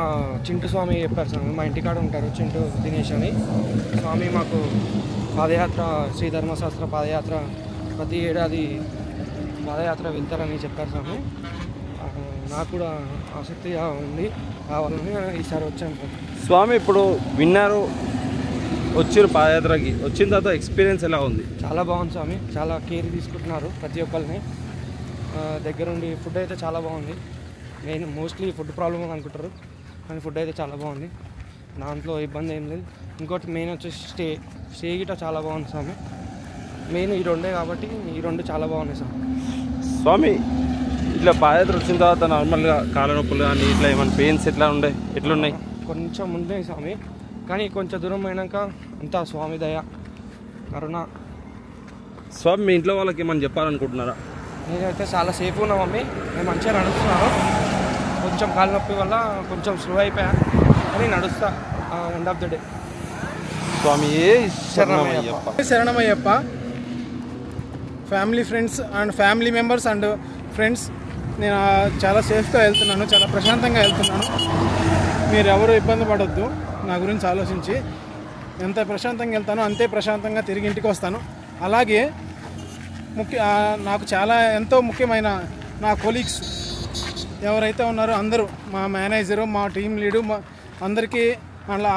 చింటూ స్వామి చెప్పారు స్వామి. మా ఇంటికాడ ఉంటారు చింటూ దినేష్ అని. స్వామి మాకు పాదయాత్ర శ్రీ ధర్మశాస్త్ర పాదయాత్ర ప్రతి ఏడాది పాదయాత్ర వెళ్తారని చెప్పారు స్వామి. నాకు కూడా ఆసక్తిగా ఉంది కావాలని ఈసారి వచ్చాను స్వామి. ఇప్పుడు విన్నారు వచ్చారు పాదయాత్రకి, వచ్చిన తర్వాత ఎక్స్పీరియన్స్ ఎలా ఉంది? చాలా బాగుంది స్వామి. చాలా కేర్ తీసుకుంటున్నారు ప్రతి ఒక్కరిని దగ్గరుండి. ఫుడ్ అయితే చాలా బాగుంది. మెయిన్ మోస్ట్లీ ఫుడ్ ప్రాబ్లమ్ అని అనుకుంటారు కానీ ఫుడ్ అయితే చాలా బాగుంది, దాంట్లో ఇబ్బంది ఏం లేదు. ఇంకోటి మెయిన్ వచ్చేసి స్టే గిట్ట చాలా బాగుంది స్వామి. మెయిన్ ఈ రెండే కాబట్టి ఈ రెండు చాలా బాగున్నాయి స్వామి. స్వామి ఇట్లా పాదయాత్ర వచ్చిన తర్వాత నార్మల్గా కాళ్ళ నొప్పులు కానీ ఇట్లా ఏమైనా పెయిన్స్ ఎట్లున్నాయి? కొంచెం ముందే స్వామి, కానీ కొంచెం దూరం అయినాక అంతా స్వామి దయ కరుణ. స్వామి మీ ఇంట్లో వాళ్ళకి ఏమన్నా చెప్పాలనుకుంటున్నారా? నేనైతే చాలా సేఫ్గా ఉన్నా మమ్మీ. నేను మంచిగా నడుస్తున్నాను. కొంచెం కాళ్ళ నొప్పి వల్ల కొంచెం స్లో అయిపోయా కానీ నడుస్తా ఎండ్ ఆఫ్ ద డే. స్వామి శరణమయ్యప్ప. శరణమయ్యప్ప. Family friends and family members and friends నేను చాలా సేఫ్గా వెళ్తున్నాను, చాలా ప్రశాంతంగా వెళ్తున్నాను. మీరు ఎవరు ఇబ్బంది పడొద్దు. నా గురించి ఆలోచించి ఎంత ప్రశాంతంగా వెళ్తానో అంతే ప్రశాంతంగా తిరిగి ఇంటికి వస్తాను. అలాగే నాకు చాలా ఎంతో ముఖ్యమైన నా కొలీగ్స్ ఎవరైతే ఉన్నారో అందరూ, మా మేనేజరు, మా టీం లీడు, మా అందరికీ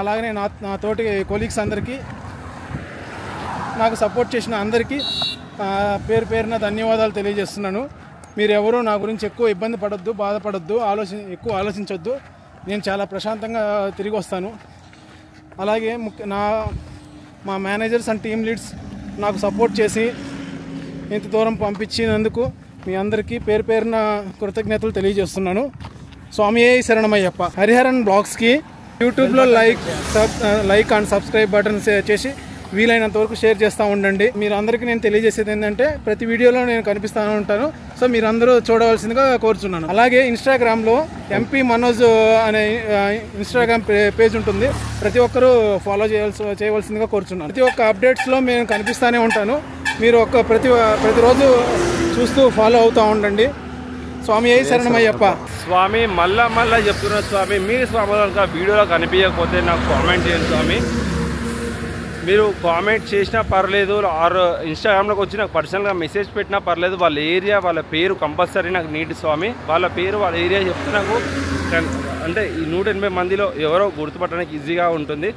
అలాగనే నా తోటి కొలీగ్స్ అందరికీ, నాకు సపోర్ట్ చేసిన అందరికీ పేరు పేరున ధన్యవాదాలు తెలియజేస్తున్నాను. మీరు ఎవరు నా గురించి ఎక్కువ ఇబ్బంది పడొద్దు, బాధపడొద్దు, ఎక్కువ ఆలోచించొద్దు. నేను చాలా ప్రశాంతంగా తిరిగి వస్తాను. అలాగే మా మేనేజర్స్ అండ్ టీమ్ లీడ్స్ నాకు సపోర్ట్ చేసి ఇంత దూరం పంపించినందుకు మీ అందరికీ పేరు పేరున కృతజ్ఞతలు తెలియజేస్తున్నాను. స్వామియే శరణమయ్యప్ప. హరిహరన్ బ్లాగ్స్కి యూట్యూబ్లో లైక్ అండ్ సబ్స్క్రైబ్ బటన్ చేసి వీలైనంత వరకు షేర్ చేస్తూ ఉండండి. మీరు అందరికీ నేను తెలియజేసేది ఏంటంటే ప్రతి వీడియోలో నేను కనిపిస్తూనే ఉంటాను. సో మీరు అందరూ చూడవలసిందిగా కోరుచున్నాను. అలాగే ఇన్స్టాగ్రామ్లో MP మనోజ్ అనే ఇన్స్టాగ్రామ్ పేజ్ ఉంటుంది. ప్రతి ఒక్కరూ ఫాలో చేయవలసిందిగా కోరుచున్నాను. ప్రతి ఒక్క అప్డేట్స్లో నేను కనిపిస్తూనే ఉంటాను. మీరు ప్రతిరోజు చూస్తూ ఫాలో అవుతూ ఉండండి. స్వామి ఏ శరణమయ్యప్ప. స్వామి మళ్ళా చెప్తున్నా స్వామి, మీరు స్వామి కనుక వీడియోలో కనిపించకపోతే నాకు కామెంట్ చేయండి స్వామి. మీరు కామెంట్ చేసినా పర్లేదు, ఆర్ ఇన్స్టాగ్రామ్లోకి వచ్చి నాకు పర్సనల్గా మెసేజ్ పెట్టినా పర్లేదు. వాళ్ళ ఏరియా వాళ్ళ పేరు కంపల్సరీ నాకు నీటి స్వామి. వాళ్ళ పేరు వాళ్ళ ఏరియా చెప్తే నాకు అంటే ఈ 180 మందిలో ఎవరో గుర్తుపట్టడానికి ఈజీగా ఉంటుంది.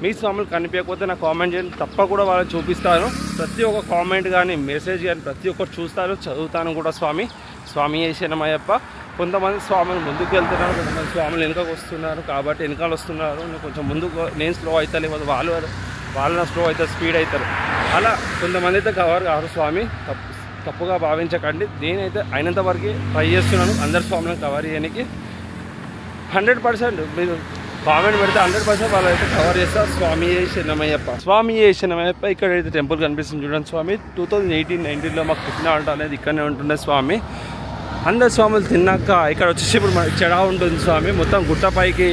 మీ స్వాములు కనిపించకపోతే నాకు కామెంట్ చేయండి, తప్ప కూడా వాళ్ళని చూపిస్తాను. ప్రతి ఒక్క కామెంట్ కానీ మెసేజ్ కానీ ప్రతి ఒక్కటి చూస్తాను, చదువుతాను కూడా స్వామి. స్వామి ఏ శరణమయ్యప్ప. కొంతమంది స్వాములు ముందుకు వెళ్తున్నారు, కొంతమంది స్వాములు వెనుకకు వస్తున్నారు. కాబట్టి వెనకాల వస్తున్నారు, నేను కొంచెం ముందుకు నేను స్లో అవుతా, లేకపోతే వాళ్ళు స్లో అవుతారు, స్పీడ్ అవుతారు. అలా కొంతమంది అయితే కవర్ కారు స్వామి. తప్పుగా భావించకండి. నేనైతే అయినంత వరకు ట్రై చేస్తున్నాను అందరి స్వాములను కవర్ చేయడానికి. 100% మీరు కామెంట్ పెడితే 100% వాళ్ళైతే కవర్ చేస్తారు. స్వామి ఏ శరణమయ్యప్ప. స్వామి ఏ శరణమయ్యప్ప. ఇక్కడైతే టెంపుల్ కనిపిస్తుంది చూడండి స్వామి. 2018-19లో మాకు పుట్టిన వంట అనేది ఇక్కడనే ఉంటుండే స్వామి. అందరు స్వాములు తిన్నాక ఇక్కడ వచ్చేసి ఇప్పుడు మనకి చెడా ఉంటుంది స్వామి. మొత్తం గుట్టపైకి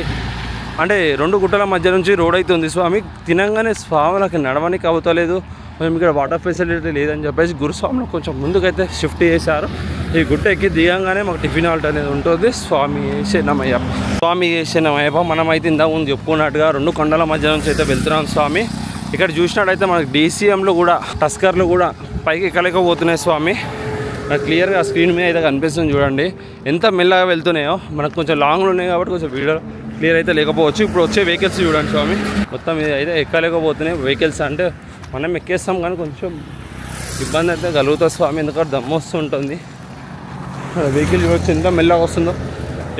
అంటే 2 గుట్టల మధ్య నుంచి రోడ్ అయితే ఉంది స్వామి. తినంగానే స్వాములకి నడవడానికి అవుతలేదు, మేము ఇక్కడ వాటర్ ఫెసిలిటీ లేదని చెప్పేసి గురుస్వాములు కొంచెం ముందుకైతే షిఫ్ట్ చేశారు. ఈ గుట్ట ఎక్కి దిగంగానే మాకు టిఫిన్ హాల్ట్ అనేది ఉంటుంది. స్వామి ఏ శరణమయ్యప్ప. స్వామి ఏ శరణమయ్యప్ప. మనమైతే ఇంతకుముందు చెప్పుకున్నట్టుగా 2 కొండల మధ్య నుంచి అయితే వెళ్తున్నాం స్వామి. ఇక్కడ చూసినట్టయితే మనకి DCMలో కూడా టస్కర్లు కూడా పైకి ఎక్కలేకపోతున్నాయి స్వామి. నాకు క్లియర్గా స్క్రీన్ మీద అయితే కనిపిస్తుంది చూడండి ఎంత మెల్లగా వెళ్తున్నాయో. మనకు కొంచెం లాంగ్లో ఉన్నాయి కాబట్టి కొంచెం వీడియో క్లియర్ అయితే లేకపోవచ్చు. ఇప్పుడు వచ్చే వెహికల్స్ చూడండి స్వామి, మొత్తం ఇది అయితే ఎక్కలేకపోతున్నాయి వెహికల్స్. అంటే మనం ఎక్కేస్తాం కానీ కొంచెం ఇబ్బంది అయితే కలుగుతుంది స్వామి, ఎందుకంటే దమ్ము వస్తుంటుంది. వెహికల్ చూడవచ్చు ఎంత మెల్లగా వస్తుందో,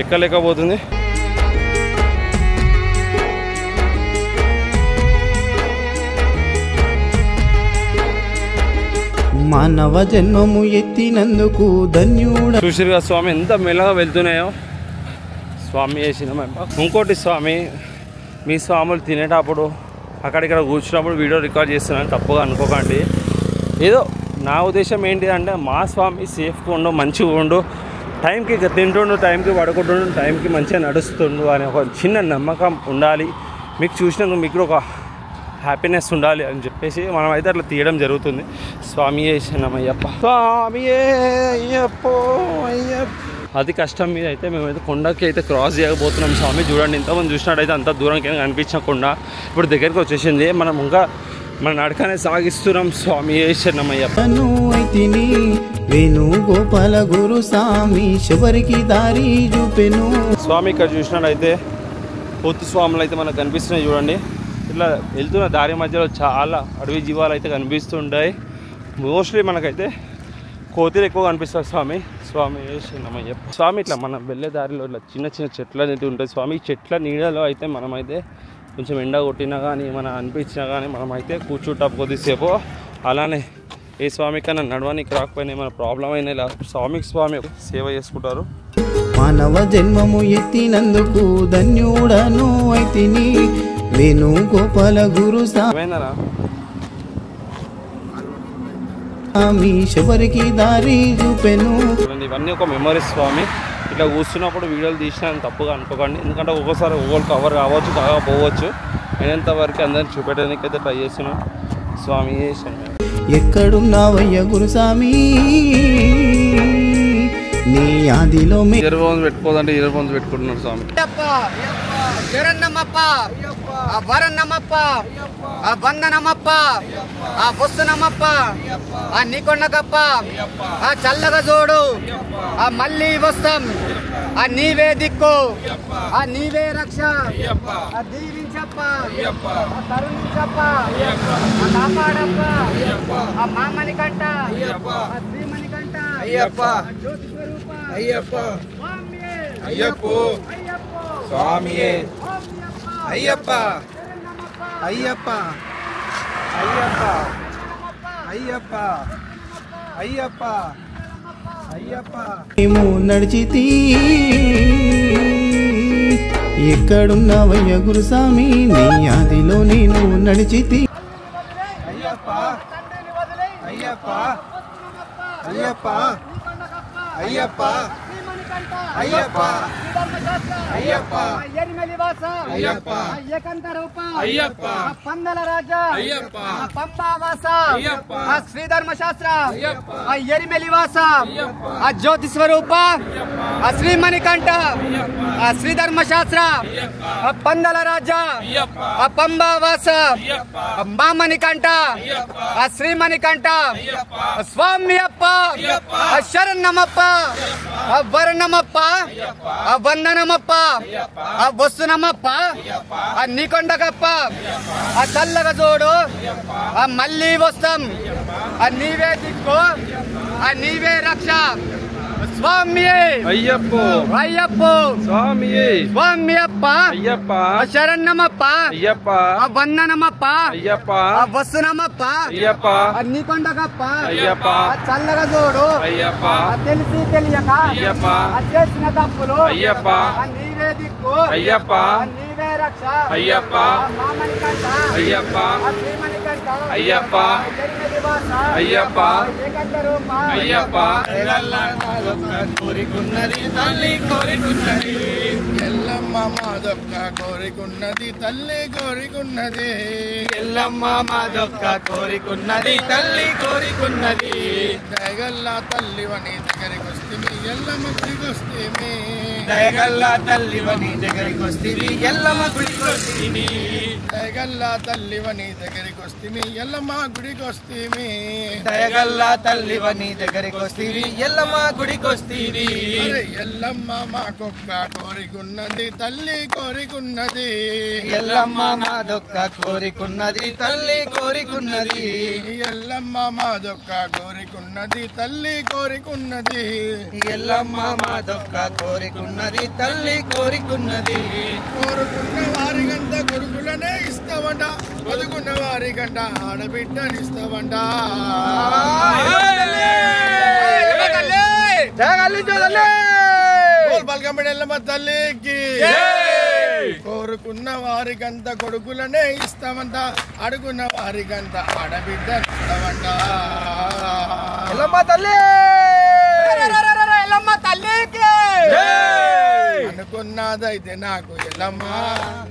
ఎక్కలేకపోతుంది. మానవ జన్మము ఎత్తినందుకు ధన్యుడ. చూసిరుగా స్వామి ఎంత మెల్లగా వెళ్తున్నాయో. స్వామి చేసిన ఇంకోటి స్వామి, మీ స్వాములు తినేటప్పుడు అక్కడిక్కడ కూర్చున్నప్పుడు వీడియో రికార్డ్ చేస్తున్నాను, తప్పుగా అనుకోకండి. ఏదో నా ఉద్దేశం ఏంటి అంటే మా స్వామి సేఫ్గా ఉండు, మంచిగా ఉండు, టైంకి తింటుండు, టైంకి పడుకుంటుండు, టైంకి మంచిగా నడుస్తుండు అనే ఒక చిన్న నమ్మకం ఉండాలి. మీకు చూసినాక మీకు ఒక హ్యాపీనెస్ ఉండాలి అని చెప్పేసి మనం అయితే అట్లా తీయడం జరుగుతుంది. స్వామి శరణమయ్యప్ప. స్వామి అయ్యప్ప. అతి కష్టం మీద అయితే మేమైతే కొండకి అయితే క్రాస్ చేయకపోతున్నాం స్వామి. చూడండి ఇంతమంది చూసినట్టయితే అంత దూరంకి కనిపించకుండా ఇప్పుడు దగ్గరికి వచ్చేసింది. మనం ఇంకా మన నడకనే సాగిస్తున్నాం. స్వామి శరణమయ్యప్ప. వేణుగోపాల గురు స్వామి శబరికి దారి చూపెను. స్వామి ఇక్కడ చూసినట్టయితే పొత్తు స్వాములు అయితే మనకు కనిపిస్తున్నాయి చూడండి. ఇట్లా వెళ్తున్న దారి మధ్యలో చాలా అడవి జీవాలు అయితే కనిపిస్తుంటాయి. మోస్ట్లీ మనకైతే కోతులు ఎక్కువ కనిపిస్తాయి స్వామి. స్వామి శరణమయ్యప్ప. స్వామి ఇట్లా మనం వెళ్ళే దారిలో ఇట్లా చిన్న చిన్న చెట్లు అనేది ఉంటాయి స్వామి. చెట్ల నీడలో అయితే మనమైతే కొంచెం ఎండ కొట్టినా కానీ మనం అనిపించినా కానీ మనమైతే కూర్చుంటాం కొద్దిసేపు. అలానే ఏ స్వామికైనా నడవడానికి రాకపోయినా మన ప్రాబ్లం అయినా ఇలా స్వామి సేవ చేసుకుంటారు. మానవ జన్మము ఎత్తినందుకు ధన్యుడను అయితిని వేణుగోపాల గురు స్వామి శబరికి దారి చూపెను. ఇవన్నీ ఒక మెమరీస్ స్వామి. ఇట్లా కూర్చున్నప్పుడు వీడియోలు తీసినా తప్పుగా అనుకోకండి, ఎందుకంటే ఒక్కోసారి ఓవర్ కవర్ కావచ్చు కాకపోవచ్చు. అయినంత వరకు అందరిని చూపెట్టడానికి అయితే ట్రై చేస్తున్నాం. స్వామి ఎక్కడున్నావయ్య గురుస్వామి నీ ఆదిలో ఇయర్ ఫోన్స్ పెట్టుకోదంటే ఇయర్ ఫోన్స్ పెట్టుకుంటున్నారు స్వామి. శరణమ్మప్ప, ఆ వరన్నమ్మప్ప, ఆ వందనమ్మప్ప, ఆ బొస్సునమ్మప్ప, ఆ నీకొండకప్ప, ఆ చల్లగా జోడు, ఆ మళ్ళీ వస్తాం, ఆ నీవే దిక్కు, ఆ నీవే రక్ష, ఆ దీవించప్ప, ఆ కరుణించప్ప, ఆ కాపాడప్ప, ఆ మామని కంట, ఆ శ్రీమణి కంట, అయ్యప్ప, జ్యోతి స్వరూప, అయ్యప్ప, అయ్యప్ప, స్వామియే అయ్యప్ప, అయ్యప్ప, అయ్యప్ప, అయ్యప్ప, అయ్యప్ప, అయ్యప్ప. మేము నడిచితి ఎక్కడున్నావయ్య గురుస్వామి నీ ఆదిలో నేను నడిచితి. అయ్యప్ప అయ్యప్ప అయ్యప్ప అయ్యప్ప అయ్యప్ప అయ్యప్ప అయ్యప్ప పందల రాజా అయ్యప్ప పంపావాస అయ్యప్ప శ్రీధర్మశాస్త్ర అయ్యప్ప ఎరిమెలివాస అయ్యప్ప జ్యోతి స్వరూప శ్రీమణికంఠ శ్రీధర్మశాస్త్ర పందల రాజా పంబావాస మామణికంఠ శ్రీమణికంఠ స్వామి అప్ప శరణమప్ప వరణమప్ప వందనమప్ప వస్తునమప్ప నీకొండగప్ప చల్లగా చూడు మళ్ళీ వస్తాం నీవే దిక్కు నీవే రక్ష స్వామి అయ్యప్ప అయ్యప్ప స్వామి స్వామి అప్ప అయ్యప్ప శరణమప్ప అయ్యప్ప వందనమప్ప అయ్యప్ప వస్తునమప్ప అయ్యప్ప నీకొండగప్ప అయ్యప్ప చల్లగా చూడు అయ్యప్ప తెలిసి తెలియక అయ్యప్ప చేసిన తప్పులు అయ్యప్ప నీవే దిక్కు అయ్యప్ప నీవే రక్ష అయ్యప్ప మామణికంఠ అయ్యప్ప శ్రీమణికంఠ అయ్యప్ప అయ్యప్ప అయ్యప్ప కోరికున్నది తల్లి కోరికున్నది ఎల్లమ్మ మాదొక్క కోరికున్నది తల్లి కోరికున్నది ఎల్లమ్మ మాదొక్క కోరికున్నది తల్లి కోరికున్నది దయగల్లా తల్లివని దగ్గరికి వస్తుంది ఎల్లమ్మ గుడికి వస్తుంది దయగల్లా తల్లివని దగ్గరికి వస్తుంది ఎల్లమ్మ గుడికి వస్తుంది దయగల్లా తల్లివని దగ్గరికి వస్తుంది ఎల్లమ్మ గుడికి వస్తుంది దయగల్లా తల్లివని దగ్గరికి వస్తుంది ఎల్లమ్మ గుడికి వస్తుంది ఎల్లమ్మ మాకొక్క కోరికున్నది తల్లి కోరికున్నది ఎల్లమ్మ మాదొక్క కోరికున్నది తల్లి కోరికున్నది ఎల్లమ్మ మాదొక్క కోరికున్నది తల్లి కోరికున్నది ఎల్లమ్మ మాదొక్క కోరికున్నది తల్లి కోరికున్నది కోరుకున్న వారి గంట కొడుకులనే ఇస్తావంట బతుకున్న వారి గంట ఆడబిడ్డనిస్తావంట బల్గంబెడెల్లమ్మ తల్లికి కోరుకున్న వారికంత కొడుకులనే ఇస్తామంట అడుగున్న వారికంత ఆడబిడ్డనిస్తావంట ఎల్లమ్మ తల్లి ఎల్లమ్మ తల్లికి అనుకున్నదైతే నాకు ఎల్లమ్మ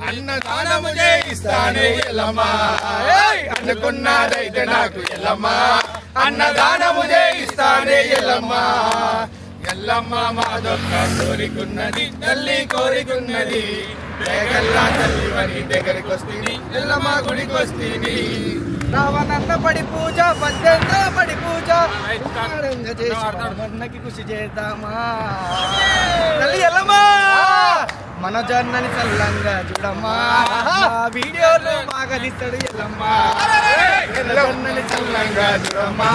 అన్నదానము చేయిస్తానే ఎల్లమ్మ అనుకున్నదైతే నాకు ఎల్లమ్మ అన్నదానము చేయిస్తానే ఎల్లమ్మ ఎల్లమ్మ మాదొక్క కోరికున్నది తల్లి కోరికున్నది దేగల్లా తల్లివని దగ్గరికి వస్తుంది ఎల్లమ్మ గుడికి వస్తుంది రావణన్న పడి పూజ పద్దెంత పడి పూజ చేసి కృషి చేద్దామా తల్లి ఎల్లమ్మ మన జన్నని చల్లంగా చూడమ్మా వీడియోలు బాగా తీస్తాడు ఎల్లమ్మ జన్నని చల్లంగా చూడమ్మా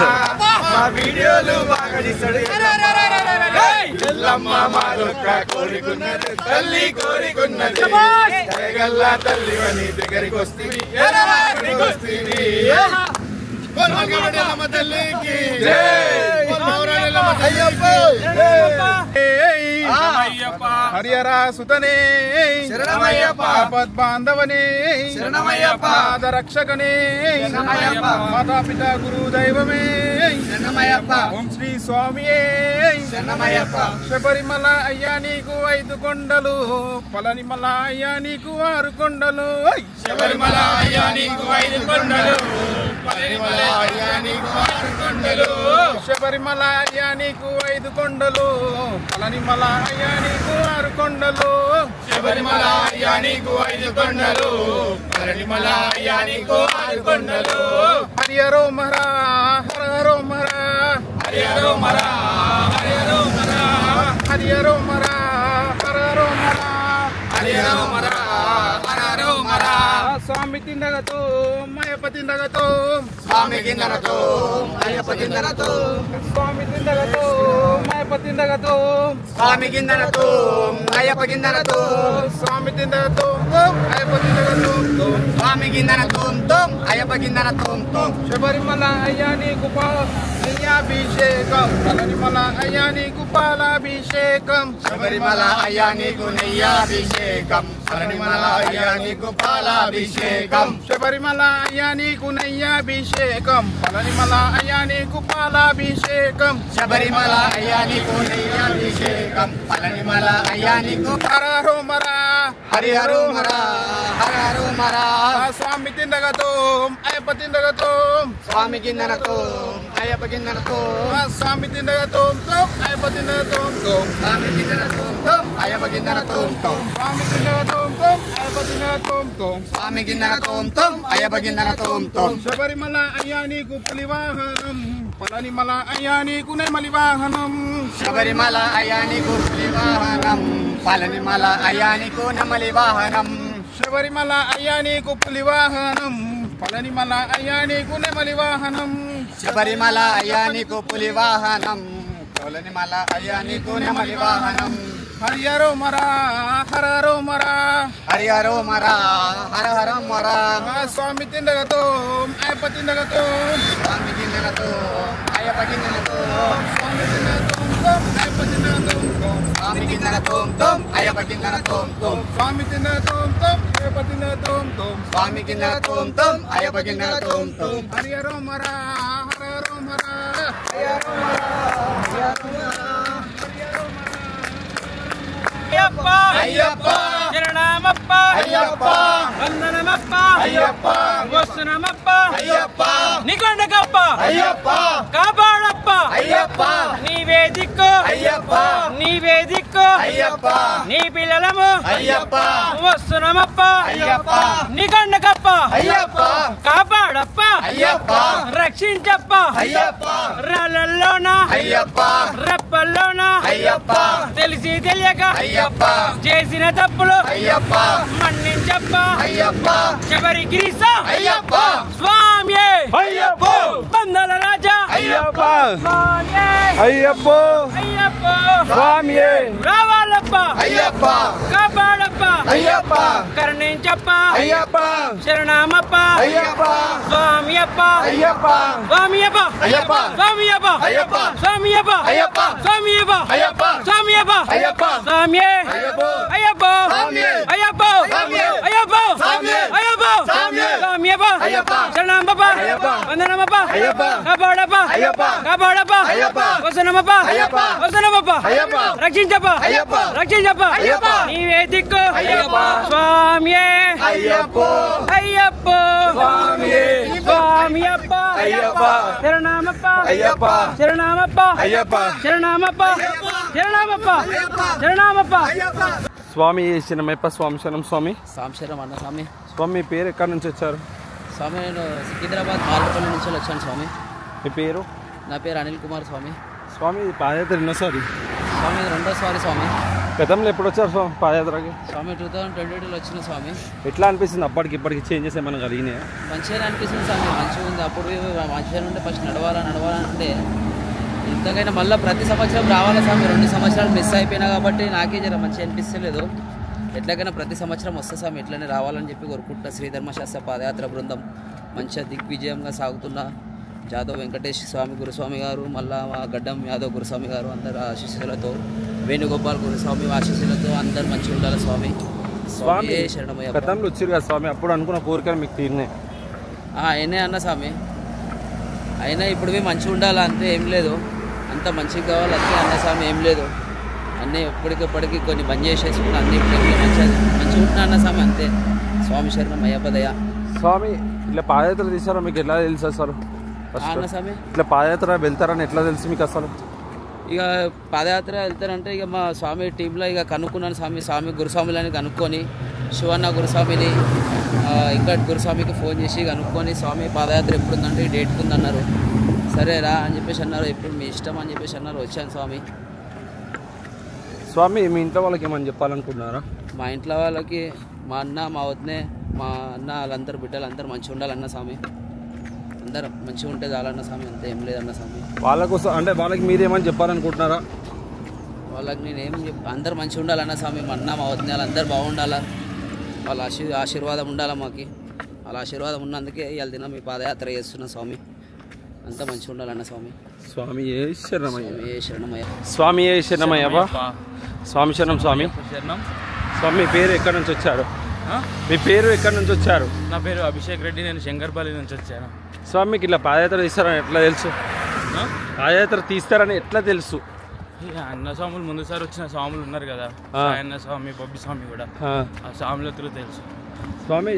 మా వీడియోలు బాగా తీస్తాడు ఎల్లమ్మ మాదొక్క కోరికున్నది తల్లి కోరికున్నది జయగల్లా తల్లివని దగ్గరికి వస్తుంది తల్లికి హరియరా సుతనే శరణమయ్యప్ప బాంధవనే శరణమయ్యప్ప రక్షకనే శరణమయ్యప్ప మాతాపిత గురు దైవమే శరణమయ్యప్ప ఓం శ్రీ స్వామియే శరణమయ్యప్ప శబరిమల అయ్యా నీకు 5 కొండలు పళనిమల అయ్యా నీకు 6 కొండలు శబరిమల అయ్యా నీకు 5 కొండలు పళనిమల అయ్యా నీకు 6 కొండలు శబరిమల అయ్యా నీకు 5 కొండలు పళనిమల అయ్యా నీకు 6 కొండలు శబరిమల అయ్యా నీకు 5 కొండలు పళనిమల అయ్యా నీకు 6 కొండలు హరియరో మరా హరహరో మరా హరియరో మరా హరియరో మరా హరియరో మరా హరహరో మరా హరియరో మరా హరహరో మరా స్వామి తిండగతో అయ్యప్ప తిండగతో స్వామి కిందనతో అయ్యప్ప కిందనతో స్వామి తిండగతో అయ్యప్ప తిండగతో స్వామి కిందనతో అయ్యప్ప కిందనతో స్వామి తిండగతో అయ్యప్ప తిండగతో స్వామి కిందనతో అయ్యప్ప కిందనతో శబరిమల అయ్యా నీకు పాలాభిషేకం పళనిమల అయ్యా నీకు పాలాభిషేకం శబరిమల అయ్యా నీకు నెయ్యాభిషేకం పళనిమల అయ్యా నీకు పాలాభిషేకం శబరిమల అయ్యా నీకు నెయ్యాభిషేకం పళనిమల అయ్యా నీకు పాలాభిషేకం శబరిమల అయ్యా నీకు నెయ్యాభిషేకం పళనిమల అయ్యా నీకు హరహరో మరా హరిహరో మరా హరహరో మరా స్వామి తిందగతో అయ్యప్ప తిందగతో స్వామి కిందనతో అయ్యప్ప కిందనతో స్వామి తిందగతో అయ్యప్ప తిందగతో స్వామి కిందనతో అయ్యప్ప కిందనతో స్వామి తిందగతో అయ్యప్ప కిందనతో స్వామి కిందనతో అయ్యప్ప కిందనతో శబరిమల అయ్యా నీకు పులివాహనం పళనిమల అయ్యా నీకు నెమలి వాహనం శబరిమల అయ్యా నీకు పులివాహనం పళనిమల అయ్యా నీకు నెమలి వాహనం శబరిమల అయ్యా నీకు పులివాహనం పళనిమల అయ్యా నీకు నెమలి వాహనం శబరిమల అయ్యా నీకు పులివాహనం పళనిమల అయ్యా నీకు నెమలి వాహనం హరిహరో మరా హరహరో మరా హరిహరో మరా హరహరో మరా స్వామి తిందగతో అయ్యప్ప తిందగతో స్వామి తిందగతో అయ్యప్ప తిందగతో స్వామి తిందగతో అయ్యప్ప తిందగతో స్వామి తిందగతో అయ్యప్ప తిందగతో స్వామి తిందగతో అయ్యప్ప తిందగతో స్వామి తిందగతో అయ్యప్ప తిందగతో హరిహరో మరా హరహరో మరా హరిహరో మరా హరిహరో మరా అయ్యప్ప అయ్యప్ప శరణమప్ప అయ్యప్ప వందనమప్ప అయ్యప్ప వస్తనమప్ప అయ్యప్ప నికొండకప్ప అయ్యప్ప కాపాడప్ప అయ్యప్ప నీవే దిక్కు అయ్యప్ప నీవే దిక్కు అయ్యప్ప నీ పిల్లలము అయ్యప్ప వస్తనమప్ప అయ్యప్ప నికొండకప్ప అయ్యప్ప కాపాడప్ప అయ్యప్ప రక్షించప్ప అయ్యప్ప రాళ్ళల్లోన అయ్యప్ప రెప్పల్లోన అయ్యప్ప తెలిసి తెలియక అయ్యప్ప చేసిన తప్పులు అయ్యప్ప మన్నించప్ప అయ్యప్ప శబరిగిరీశ అయ్యప్ప స్వామి అయ్యప్ప బందల రాజా అయ్యప్ప స్వామి అయ్యప్ప అయ్యప్ప స్వామి రావాలప్ప అయ్యప్ప కాపాడప్ప అయ్యప్ప కరుణించప్ప అయ్యప్ప శరణమప్ప అయ్యప్ప స్వామి అప్ప అయ్యప్ప స్వామి అప్ప అయ్యప్ప స్వామి అప్ప అయ్యప్ప స్వామి అప్ప అయ్యప్ప స్వామి అప్ప అయ్యప్ప స్వామి అప్ప అయ్యప్ప స్వామి అయ్యప్ప అయ్యప్ప స్వామి అయ్యప్ప స్వామి అయ్యప్ప స్వామి అయ్యప్ప స్వామి స్వామి అప్ప అయ్యప్ప శరణమప్ప అయ్యప్ప వందనమప్ప అయ్యప్ప కాపాడప్ప అయ్యప్ప కాపాడప్ప అయ్యప్ప వసనమప్ప అయ్యప్ప వసనమప్ప అయ్యప్ప రక్షించప్ప అయ్యప్ప రక్షించప్ప అయ్యప్ప నీవే దిక్కు అయ్యప్ప స్వామి అయ్యప్ప అయ్యప్ప స్వామి స్వామి అప్ప అయ్యప్ప శరణమప్ప అయ్యప్ప శరణమప్ప అయ్యప్ప శరణమప్ప శరణమప్ప శరణమప్ప స్వామి శరణమయ్యప్ప స్వామి శరణం స్వామి సాంశరం అన్న స్వామి స్వామి మీ పేరు ఎక్కడి నుంచి వచ్చారు? స్వామి నేను సికింద్రాబాద్ మాలపల్లి నుంచి వచ్చాను స్వామి. మీ పేరు? నా పేరు అనిల్ కుమార్ స్వామి. స్వామి పాదయాత్ర ఎన్నోసారి? స్వామి రెండోసారి స్వామి. గతంలో ఎప్పుడు వచ్చారు స్వామి పాదయాత్రకి? స్వామి 2022లో వచ్చిన స్వామి. ఎట్లా అనిపిస్తుంది అప్పటికి ఇప్పటికి చేంజెస్ ఏమైనా కలిగినాయి? మంచిగా అనిపిస్తుంది స్వామి, మంచిగా ఉంది. అప్పుడు మంచిగా ఉంటే ఫస్ట్ నడవాలంటే ఇంతకైనా మళ్ళీ ప్రతి సంవత్సరం రావాలి స్వామి. 2 సంవత్సరాలు మిస్ అయిపోయినా కాబట్టి నాకే జర మంచిగా అనిపిస్తలేదు. ఎట్లాగైనా ప్రతి సంవత్సరం వస్తే స్వామి ఇట్లనే రావాలని చెప్పి కోరుకుంటున్నా. శ్రీధర్మశాస్త్ర పాదయాత్ర బృందం మంచిగా దిగ్విజయంగా సాగుతున్న జాదవ్ వెంకటేష్ స్వామి గురుస్వామి గారు, మళ్ళా గడ్డం యాదవ్ గురుస్వామి గారు అందరు ఆశీస్సులతో, వేణుగోపాల్ గురుస్వామి ఆశీస్సులతో అందరు మంచిగా ఉండాలి స్వామి. స్వామి శరణమయ్య. గతంలో వచ్చారు కదా స్వామి, అప్పుడు అనుకున్న కోరికలు మీకు తీరినాయి? అయినా అన్న స్వామి, అయినా ఇప్పుడు మంచిగా ఉండాలి అంతే, ఏం లేదు. అంత మంచిగా కావాలి అంతే అన్న స్వామి, ఏం లేదు. అన్నీ ఎప్పటికప్పటికి కొన్ని బంద్ చేసేసుకుని అన్నీ ఇప్పటికీ మంచిగా ఉంటున్నా అన్న స్వామి అంతే. స్వామి శరణం అయ్యప్ప దయ. స్వామి ఇట్లా పాదయాత్ర తీసారో మీకు ఎట్లా తెలుసు అసలు? అన్న స్వామి ఇట్లా పాదయాత్ర వెళ్తారని ఎట్లా తెలుసు మీకు అసలు? ఇక పాదయాత్ర వెళ్తారంటే ఇక మా స్వామి టీంలో ఇక కనుక్కున్నాను స్వామి గురుస్వాములని కనుక్కొని, శివన్న గురుస్వామిని ఇంకా గురుస్వామికి ఫోన్ చేసి కనుక్కొని, స్వామి పాదయాత్ర ఎప్పుడుందంటే ఈ డేట్కి ఉందన్నారు. సరే రా అని చెప్పేసి అన్నారు. ఎప్పుడు మీ ఇష్టం అని చెప్పేసి అన్నారు. వచ్చాను స్వామి. స్వామి మీ ఇంట్లో వాళ్ళకి ఏమని చెప్పాలనుకుంటున్నారా? మా ఇంట్లో వాళ్ళకి మా అన్న, మా వదినే, మా అన్న వాళ్ళందరూ బిడ్డలు అందరూ మంచిగా ఉండాలన్న స్వామి. అందరూ మంచిగా ఉంటే చాలన్న స్వామి, అంతే, ఏం లేదన్న స్వామి. వాళ్ళ కోసం అంటే వాళ్ళకి మీరేమని చెప్పాలనుకుంటున్నారా? వాళ్ళకి నేనేం అందరూ మంచిగా ఉండాలన్న స్వామి. మా అన్న, మా వదిన అందరూ బాగుండాలా. వాళ్ళ ఆశీర్వాదం ఉండాలా మాకు. వాళ్ళ ఆశీర్వాదం ఉన్నందుకే ఇవాళ దినం మీ పాదయాత్ర చేస్తున్నా స్వామి. అంతా మంచిగా ఉండాలన్న స్వామి. స్వామి ఏ శరణమయ్య. స్వామి ఏ శరణమయ్య. స్వామి ఏ శరణమయ్య. స్వామి శరణం స్వామి. శరణం. స్వామి మీ పేరు ఎక్కడి నుంచి వచ్చారు? మీ పేరు ఎక్కడి నుంచి వచ్చారు? నా పేరు అభిషేక్ రెడ్డి, నేను శంకర్పల్లి నుంచి వచ్చాను. స్వామికి ఇట్లా పాదయాత్ర తీస్తారని ఎట్లా తెలుసు? పాదయాత్ర తీస్తారని ఎట్లా తెలుసు? అన్న స్వాములు ముందుసారి వచ్చిన స్వాములు ఉన్నారు కదా, అన్న స్వామి, బొబ్బి స్వామి కూడా, ఆ స్వాముల త్రూ తెలుసు. స్వామి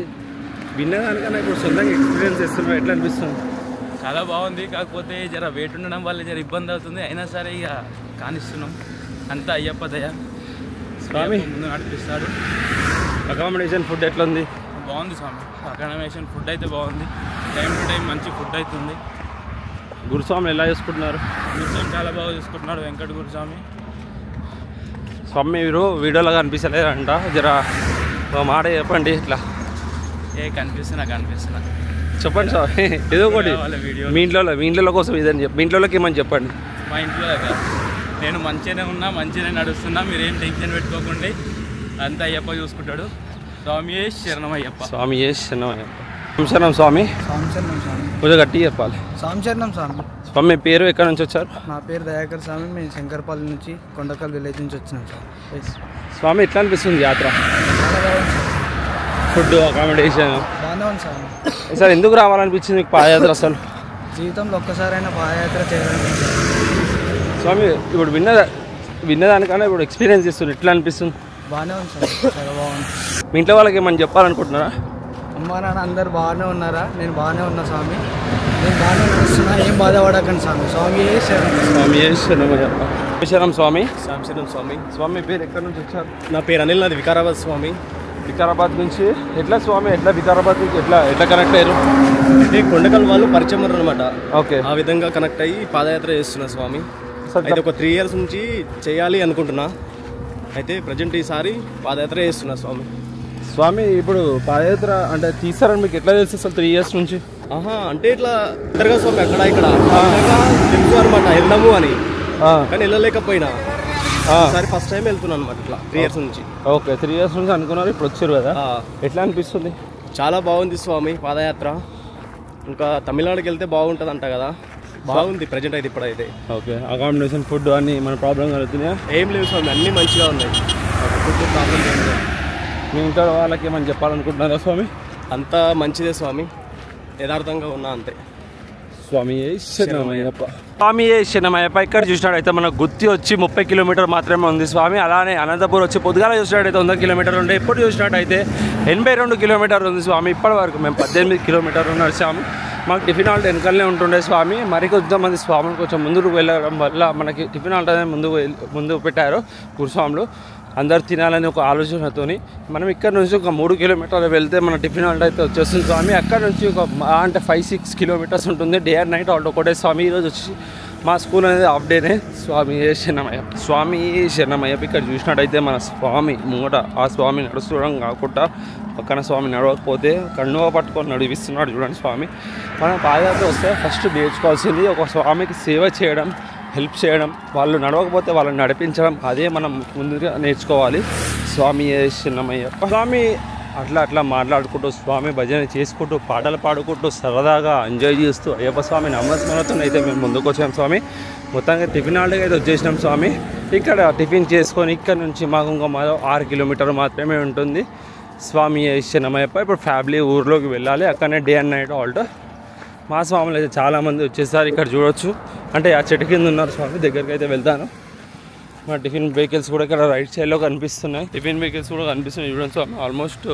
విన్నదానికన్నా ఇప్పుడు సొంతంగా ఎక్స్పీరియన్స్ చేస్తున్నారు, ఎట్లా అనిపిస్తుంది? చాలా బాగుంది. కాకపోతే జర వెయిట్ ఉండడం వల్ల జర ఇబ్బంది అవుతుంది. అయినా సరే ఇక కానిస్తున్నాం. అంతా అయ్యప్ప దయ. స్వామి ముందు నడిపిస్తాడు. అకామిడేషన్ ఫుడ్ ఎట్లా ఉంది? బాగుంది స్వామి. అకామిడేషన్ ఫుడ్ అయితే బాగుంది. టైం టు టైం మంచి ఫుడ్ అవుతుంది. గురుస్వామి ఎలా చూసుకుంటున్నారు? గురుస్వామి చాలా బాగా చూసుకుంటున్నాడు, వెంకట గురుస్వామి. స్వామి మీరు వీడియోలో కనిపించలేదంట, జర ఒక మాట చెప్పండి. ఇట్లా కనిపిస్తున్నా చెప్పండి స్వామి, ఏదో ఒకటి. మీ ఇంట్లో కోసం ఇదని చెప్పి, మీ ఇంట్లోకి ఏమని చెప్పండి. మా ఇంట్లో నేను మంచిగానే ఉన్నా, మంచిగానే నడుస్తున్నా, మీరేం టెన్షన్ పెట్టుకోకండి, అంతా అయ్యప్ప చూసుకుంటాడు. స్వామి శరణం అయ్యప్ప. స్వామి శరణం అయ్యప్ప. శరణం స్వామి. కొంచెం గట్టి చెప్పాలి. శరణం స్వామి. స్వామి మీ పేరు ఎక్కడి నుంచి వచ్చారు? నా పేరు దయాకర్ స్వామి, మేము శంకర్పల్లి నుంచి కొండకల్ విలేజ్ నుంచి వచ్చినాం సార్. స్వామి ఎట్లా అనిపిస్తుంది యాత్ర? ఫుడ్ అకామిడేషన్ బాగానే ఉంది స్వామి. సార్ ఎందుకు రావాలనిపించింది మీకు పాదయాత్ర? అసలు జీవితంలో ఒక్కసారైనా పాదయాత్ర చేయాలని. స్వామి ఇప్పుడు విన్నదానికన్నా ఇప్పుడు ఎక్స్పీరియన్స్ చేస్తుంది, ఎట్లా అనిపిస్తుంది? బాగానే ఉంది సార్, చాలా బాగుంది. మీ ఇంట్లో వాళ్ళకి ఏమని చెప్పాలనుకుంటున్నారా? అమ్మా నాన్న అందరు బాగానే ఉన్నారా? నేను బాగానే ఉన్నా స్వామి, నేను బాగానే నడుస్తున్నా, ఏం బాధపడకండి స్వామి. స్వామి శరణం. స్వామి శరణం అయ్యప్ప. శరణం స్వామి. శరణం స్వామి. స్వామి పేరు ఎక్కడి నుంచి వచ్చారు? నా పేరు అనిల్, నాది వికారాబాద్ స్వామి. వికారాబాద్ నుంచి ఎట్లా స్వామి, ఎట్లా వికారాబాద్ నుంచి ఎట్లా కనెక్ట్ అయ్యారు? అంటే కొండకల్ వాళ్ళు పరిచయం అనమాట. ఓకే, ఆ విధంగా కనెక్ట్ అయ్యి పాదయాత్ర చేస్తున్నా స్వామి. అయితే ఒక 3 years నుంచి చేయాలి అనుకుంటున్నా. అయితే ప్రజెంట్ ఈసారి పాదయాత్ర చేస్తున్నా స్వామి. స్వామి ఇప్పుడు పాదయాత్ర అంటే తీస్తారని మీకు ఎట్లా తెలుసు అసలు 3 years నుంచి? అంటే ఇట్లా ఇద్దరుగా స్వామి అక్కడ ఇక్కడ తెలుసు అనమాట, వెళ్దాము అని, కానీ వెళ్ళలేకపోయినా ఈసారి ఫస్ట్ టైం వెళ్తున్నాను అనమాట ఇట్లా 3 years నుంచి. ఓకే, 3 years నుంచి అనుకున్నారు, ఇప్పుడు వచ్చారు కదా, ఎట్లా అనిపిస్తుంది? చాలా బాగుంది స్వామి పాదయాత్ర. ఇంకా తమిళనాడుకి వెళ్తే బాగుంటుంది అంట కదా, బాగుంది ప్రజెంట్ అయితే ఇప్పుడైతే. ఓకే, అకామిడేషన్ ఫుడ్ అన్ని మన ప్రాబ్లం కలుగుతున్నాయా? ఏం లేవు స్వామి, అన్నీ మంచిగా ఉన్నాయి, ఫుడ్ ప్రాబ్లం ఏం లేదు. మీ ఇంట్లో వాళ్ళకి ఏమని చెప్పాలనుకుంటున్నారా స్వామి? అంతా మంచిదే స్వామి, యథార్థంగా ఉన్నా అంతే. స్వామి శరణమయ్యప్ప. స్వామి శరణమయ్యప్ప. ఇక్కడ చూసినట్టయితే మన గుత్తి వచ్చి 30 కిలోమీటర్ మాత్రమే ఉంది స్వామి. అలానే అనంతపూర్ వచ్చి పొద్దుగాల చూసినట్టయితే 100 కిలోమీటర్లు ఉండే, ఇప్పుడు చూసినట్టయితే 82 కిలోమీటర్లు ఉంది స్వామి. ఇప్పటి వరకు మేము 18 కిలోమీటర్లు నడిచాము. మాకు టిఫిన్ హాల్ట్ వెనకాలనే ఉంటుండే స్వామి. మరి కొంతమంది స్వాములు కొంచెం ముందుకు వెళ్ళడం వల్ల మనకి టిఫిన్ హాల్ట్ అనేది ముందు పెట్టారు గురుస్వాములు. అందరు తినాలని ఒక ఆలోచనతోని మనం ఇక్కడ నుంచి ఒక 3 కిలోమీటర్లు వెళ్తే మన టిఫిన్ హాల్ట్ అయితే వచ్చేస్తుంది స్వామి. అక్కడ నుంచి ఒక అంటే 5-6 కిలోమీటర్స్ ఉంటుంది. డే అండ్ నైట్ హాల్ట్ ఒకటే స్వామి. ఈరోజు వచ్చి మా స్కూల్ అనేది హాఫ్ డేనే. స్వామి శరణమయ్యప్ప. స్వామి శరణమయ్యప్ప. ఇక్కడ చూసినట్టయితే మన స్వామి ముంగట ఆ స్వామి నడుస్తుండడం కాకుండా పక్కన స్వామి నడవకపోతే కన్నుగా పట్టుకొని నడిపిస్తున్నాడు చూడండి స్వామి. మనం పాదయాత్ర వస్తే ఫస్ట్ నేర్చుకోవాల్సింది ఒక స్వామికి సేవ చేయడం, హెల్ప్ చేయడం, వాళ్ళు నడవకపోతే వాళ్ళని నడిపించడం, అదే మనం ముందుగా నేర్చుకోవాలి. స్వామి శరణమయ్యప్ప. స్వామి అట్లా మాట్లాడుకుంటూ స్వామి భజన చేసుకుంటూ పాటలు పాడుకుంటూ సరదాగా ఎంజాయ్ చేస్తూ అయ్యప్ప స్వామి నామస్మరణతో అయితే మేము ముందుకు వచ్చాం స్వామి. మొత్తంగా టిఫిన్ హాల్ట్కి అయితే వచ్చేసినాం స్వామి. ఇక్కడ టిఫిన్ చేసుకొని ఇక్కడ నుంచి మాకు ఇంకా 6 కిలోమీటర్లు మాత్రమే ఉంటుంది. స్వామి శరణమయ్యప్ప. ఇప్పుడు ఫ్యామిలీ ఊర్లోకి వెళ్ళాలి, అక్కడనే డే అండ్ నైట్ హాల్ట్. మా స్వాములు అయితే చాలామంది వచ్చేసారు, ఇక్కడ చూడొచ్చు. అంటే ఆ చెట్టు కింద ఉన్నారు స్వామి, దగ్గరికి అయితే వెళ్తాను. మా టిఫిన్ వెహికల్స్ కూడా ఇక్కడ రైట్ సైడ్లో కనిపిస్తున్నాయి. టిఫిన్ వెహికల్స్ కూడా కనిపిస్తున్నాయి చూడండి స్వామి. ఆల్మోస్ట్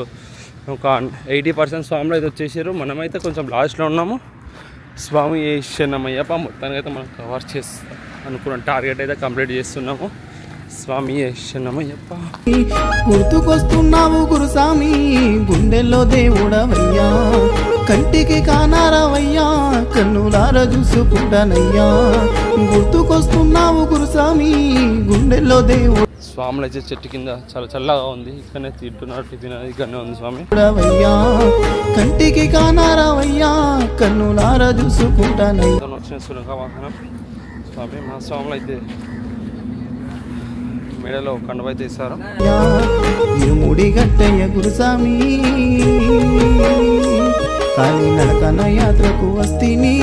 ఒక 80% స్వాములు అయితే వచ్చేసారు. మనమైతే కొంచెం లాస్ట్లో ఉన్నాము. స్వామి శరణమయ్యప్ప. మొత్తానికి అయితే మనం కవర్ చేస్తాం అనుకున్న టార్గెట్ అయితే కంప్లీట్ చేస్తున్నాము. స్వామి శరణమయ్యప్ప. గుర్తుకొస్తున్నావు గురుస్వామి, గుండెల్లో దేవుడవయ్యా, కంటికి కానారవయ్యా, కన్నులార చూసుకుంటానయ్యా. గుర్తుకొస్తున్నావు గురుస్వామి, గుండెల్లో దేవుడు. స్వాములు అయితే చెట్టు కింద చాలా చల్లగా ఉంది, ఇక్కడనే తింటున్నారు టిఫిన్. ఇక్కడనే ఉంది స్వామి. కంటికి కానారవయ్యా, కన్నులార చూసుకుంటానయ్యా. వచ్చిన సునక వాహనం స్వామి. మా స్వాములు అయితే మెడలో కండవైతే ఇస్తారు. ఇరుముడి గట్టయ్య గురుస్వామి, కాలి నడకన యాత్రకు వస్తిని.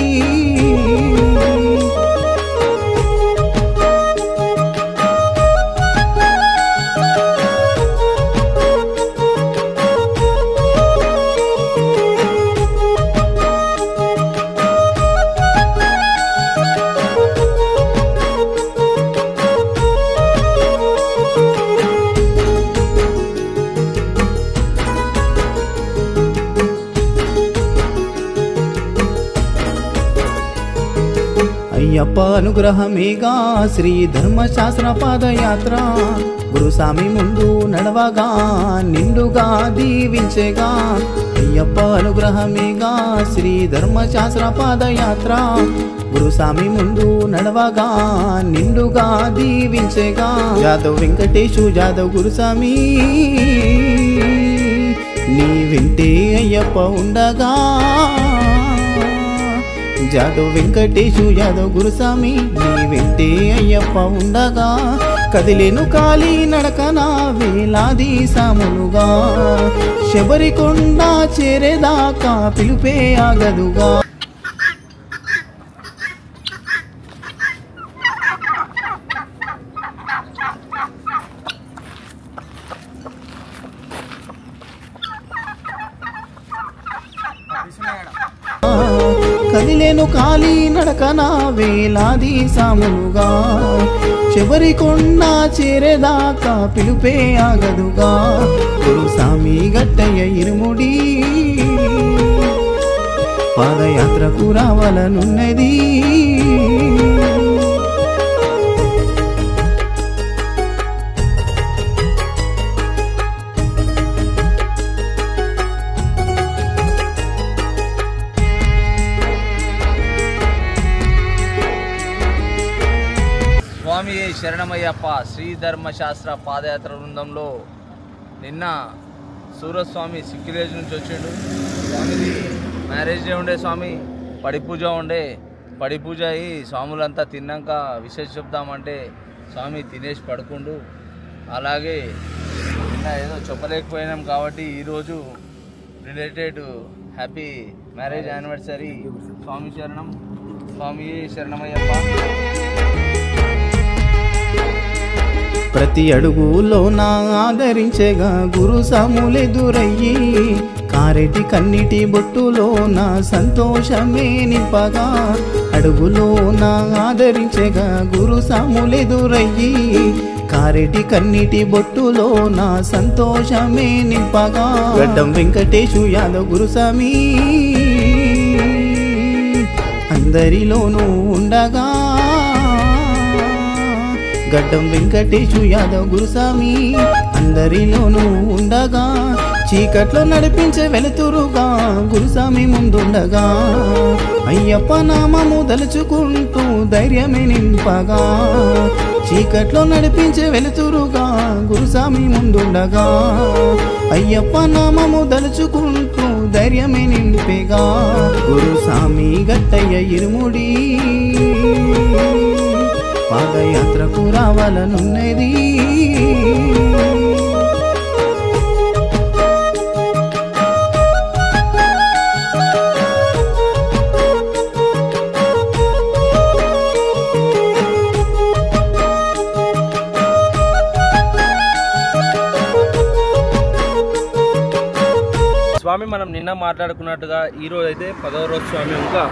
అయ్యప్ప అనుగ్రహమేగా శ్రీ ధర్మశాస్త్ర పాదయాత్ర గురుస్వామి ముందు నడవగా నిండుగా దీవించేగా అయ్యప్ప అనుగ్రహమేగా శ్రీ ధర్మశాస్త్ర పాదయాత్ర గురుస్వామి ముందు నడవగా నిండుగా దీవించేగా జాదవ్ వెంకటేశు జాదవ్ గురుస్వామి నీ వెంటే అయ్యప్ప ఉండగా జాదవ్ వెంకటేశు యాదవ్ గురుస్వామి నీ వెంటే అయ్యప్ప ఉండగా కదిలేను కాలి నడకనా వేలాది సాములుగా శబరికొండ చేరేదాకా పిలుపే ఆగదుగా కదిలేను కాలి నడకనా వేలాది సాములుగా శబరికొండ చేరేదాకా పిలుపే ఆగదుగా గురుస్వామి గట్టయ్య ఇరుముడి పాదయాత్రకు రావాలనున్నది స్వామి శరణమయ్యప్ప శ్రీ ధర్మశాస్త్ర పాదయాత్ర బృందంలో నిన్న సూరస్వామి సిక్కిలేజ్ నుంచి వచ్చిండు. స్వామిది మ్యారేజ్ డే ఉండే, స్వామి పడి పూజ ఉండే. పడి పూజ అయ్యి స్వాములంతా తిన్నాక విశేష చెప్దామంటే స్వామి తినేసి పడుకుండు. అలాగే నిన్న ఏదో చెప్పలేకపోయినాం కాబట్టి ఈరోజు రిలేటెడ్ హ్యాపీ మ్యారేజ్ యానివర్సరీ. స్వామి శరణం, స్వామి శరణమయ్యప్ప. ప్రతి అడుగులో నా ఆదరించేగా గురుస్వాములెదురయ్యి కారెటి కన్నిటి బొట్టులో నా సంతోషమే నింపగా అడుగులో నా ఆదరించేగా గురుస్వాములెదురయ్యి కారెటి కన్నిటి బొట్టులో నా సంతోషమే నింపగా గడ్డం వెంకటేశు యాదవ్ గురుస్వామి అందరిలోనూ ఉండగా గడ్డం వెంకటేశు యాదవ్ గురుస్వామి అందరిలోనూ ఉండగా చీకట్లో నడిపించే వెలుతురుగా గురుస్వామి ముందుండగా అయ్యప్ప నామము దలుచుకుంటూ ధైర్యమే నింపగా చీకట్లో నడిపించే వెలుతురుగా గురుస్వామి ముందుండగా అయ్యప్ప నామము దలుచుకుంటూ ధైర్యమే నింపేగా గురుస్వామి గట్టయ్య ఇరుముడి పాదయాత్రకు రావాలనున్నది. స్వామి మనం నిన్న మాట్లాడుకున్నట్టుగా ఈరోజు అయితే 10వ రోజు స్వామి ఇంకా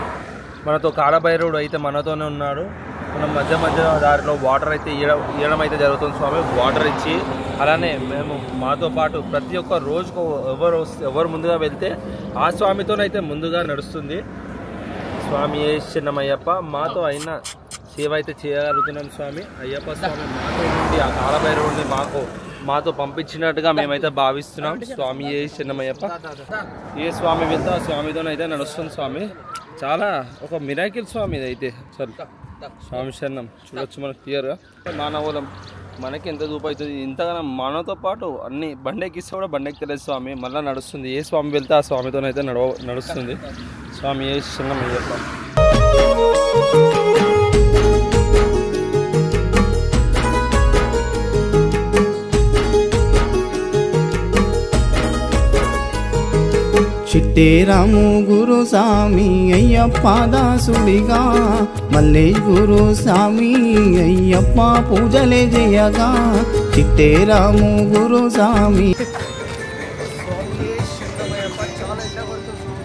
మనతో కాలభైరవుడు అయితే మనతోనే ఉన్నాడు. మనం మధ్య మధ్య దారిలో వాటర్ అయితే ఇవ్వడం అయితే జరుగుతుంది స్వామి. వాటర్ ఇచ్చి అలానే మేము మాతో పాటు ప్రతి ఒక్క రోజుకు ఎవరు ముందుగా వెళ్తే ఆ స్వామితోనైతే ముందుగా నడుస్తుంది. స్వామి చిన్నమయ్యప్ప మాతో అయిన సేవ అయితే చేయగలుగుతున్నాం స్వామి. అయ్యప్ప స్వామి మాతో నుండి ఆ కాలభైరవుడిని మాతో పంపించినట్టుగా మేమైతే భావిస్తున్నాం. స్వామి చిన్నమయ్యప్ప ఏ స్వామి వెళ్తే ఆ స్వామితోనైతే నడుస్తుంది స్వామి. చాలా ఒక మిరాకిల్ స్వామి ఇది అయితే. సరే స్వామి శరణం చూడొచ్చు మనకు క్లియర్గా. మానవులం మనకి ఎంత దూపు అవుతుంది, ఇంతగానో మనతో పాటు అన్ని బండెక్కిస్తే కూడా బండెక్కలేదు స్వామి. మళ్ళీ నడుస్తుంది. ఏ స్వామి వెళ్తే ఆ స్వామితోనైతే నడుస్తుంది. స్వామి శరణం అయ్యప్ప. చిట్టేరాము గురుస్వామి అయ్యప్ప దాసుడిగా మల్లేష్ గురుస్వామి అయ్యప్ప పూజలే చేయగా చిట్టేరాము గురుస్వామి.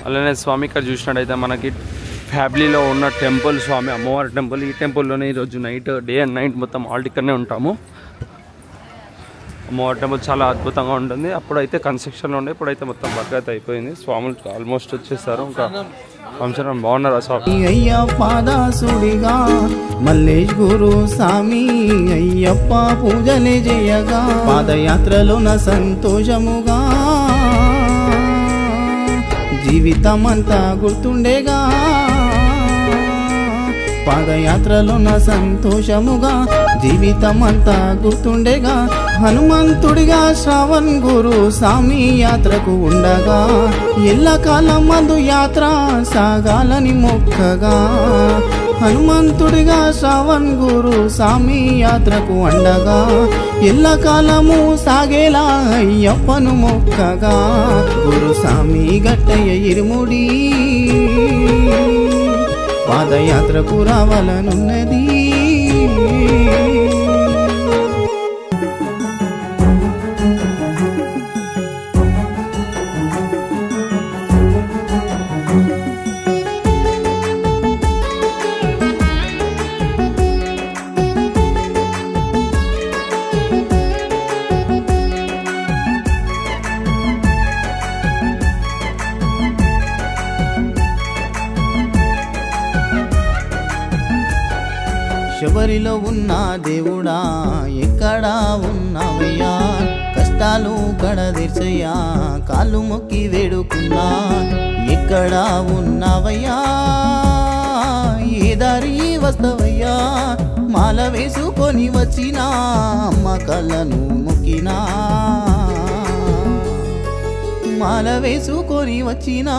అలానే స్వామి ఇక్కడ చూసినట్టయితే మనకి ఫ్యామిలీలో ఉన్న టెంపుల్ స్వామి అమ్మవారి టెంపుల్. ఈ టెంపుల్లోనే ఈరోజు నైట్ డే అండ్ నైట్ మొత్తం ఆల్ ఇక్కడనే ఉంటాము. అమ్మవారి టెంపుల్ చాలా అద్భుతంగా ఉంటుంది. అప్పుడైతే కన్స్ట్రక్షన్లో ఉండే, ఇప్పుడైతే మొత్తం బర్గత్ అయిపోయింది. స్వాములు ఆల్మోస్ట్ వచ్చేసారు. ఇంకా ఫంక్షన్ బాగున్నారు. అయ్యప్పదాసుడిగా మల్లేష్ గురు స్వామి అయ్యప్ప పూజలే చేయగా పాదయాత్రలోన సంతోషముగా జీవితమంతా గుర్తుండేగా పాదయాత్రలోన సంతోషముగా జీవితమంతా గుర్తుండేగా హనుమంతుడిగా శ్రావణ్ గురు స్వామి యాత్రకు ఉండగా ఎల్లకాలం మందు యాత్ర సాగాలని మొక్కగా హనుమంతుడిగా శ్రావణ్ గురు స్వామి యాత్రకు ఉండగా ఎల్లకాలము సాగేలా అయ్యప్పను మొక్కగా గురు స్వామి గట్టయ్య ఇరుముడి పాదయాత్రకు రావాలనున్నది. శబరిలో ఉన్న దేవుడా ఎక్కడా ఉన్నావయ్యా కష్టాలు కడదీర్చయ్యా కాళ్ళు మొక్కి వేడుకున్నా ఎక్కడా ఉన్నావయ్యా ఏ దారి వస్తవయ్యా మాల వేసుకొని వచ్చినా అమ్మ కళ్ళను మొక్కినా మాల వేసుకొని వచ్చినా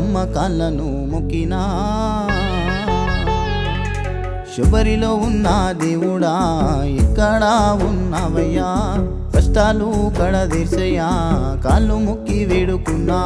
అమ్మ కాళ్ళను మొక్కినా శబరిలో ఉన్న దేవుడా ఎక్కడా ఉన్నావయ్యా కష్టాలు కడదీర్చయ్యా కాళ్ళు మొక్కి వేడుకున్నా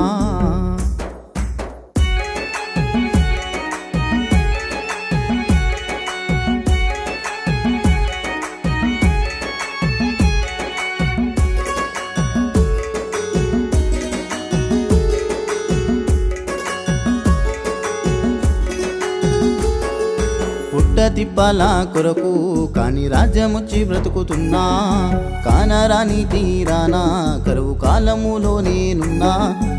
తిప్పల కొరకు కాని రాజ్యముచ్చి బ్రతుకుతున్నా కానరాని తీరానా కరువు కాలములో నేనున్నా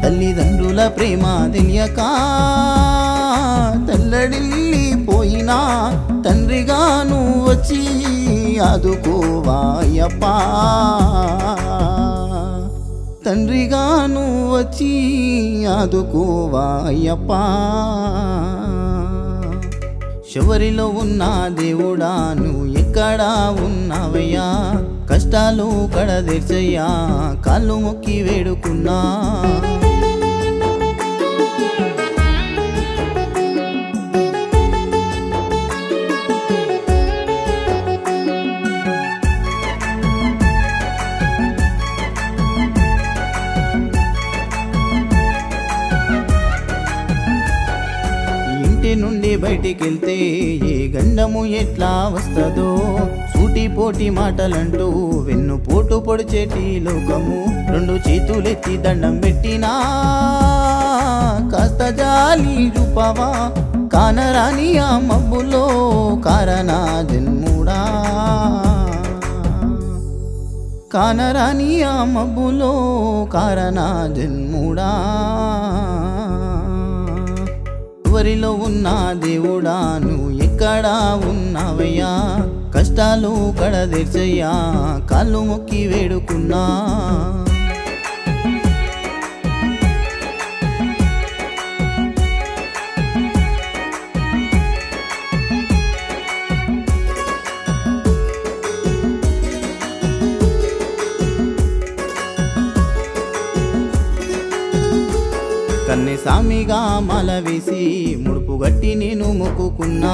తల్లిదండ్రుల ప్రేమ తెలియక తల్లడిల్లిపోయినా తండ్రిగా నువ్వు వచ్చి ఆదుకోవాయప్పా తండ్రిగా నువ్వు వచ్చి ఆదుకోవాయప్పా శబరిలో ఉన్న దేవుడా నువ్వు ఎక్కడా ఉన్నావయ్యా కష్టాలు కడదీర్చయ్యా కాళ్ళు మొక్కి వేడుకున్నా నుండి బయటికెళ్తే ఏ గండము ఎట్లా వస్తుందో సూటిపోటి మాటలంటూ వెన్ను పోటు పొడిచేటి లోకము రెండు చేతులెత్తి దండం పెట్టినా కాస్త జాలి చూపవా కానరాని ఆ మబ్బులో కారనా జన్ముడా కానరాని ఆ మబ్బులో కారనా జన్ముడా శబరిలో ఉన్న దేవుడా నువ్వు ఎక్కడా ఉన్నావయ్యా కష్టాలు కడదీర్చయ్యా కాళ్ళు మొక్కి వేడుకున్నా కన్నె సామిగా మాల వేసి ముడుపు గట్టి నేను మొక్కుకున్నా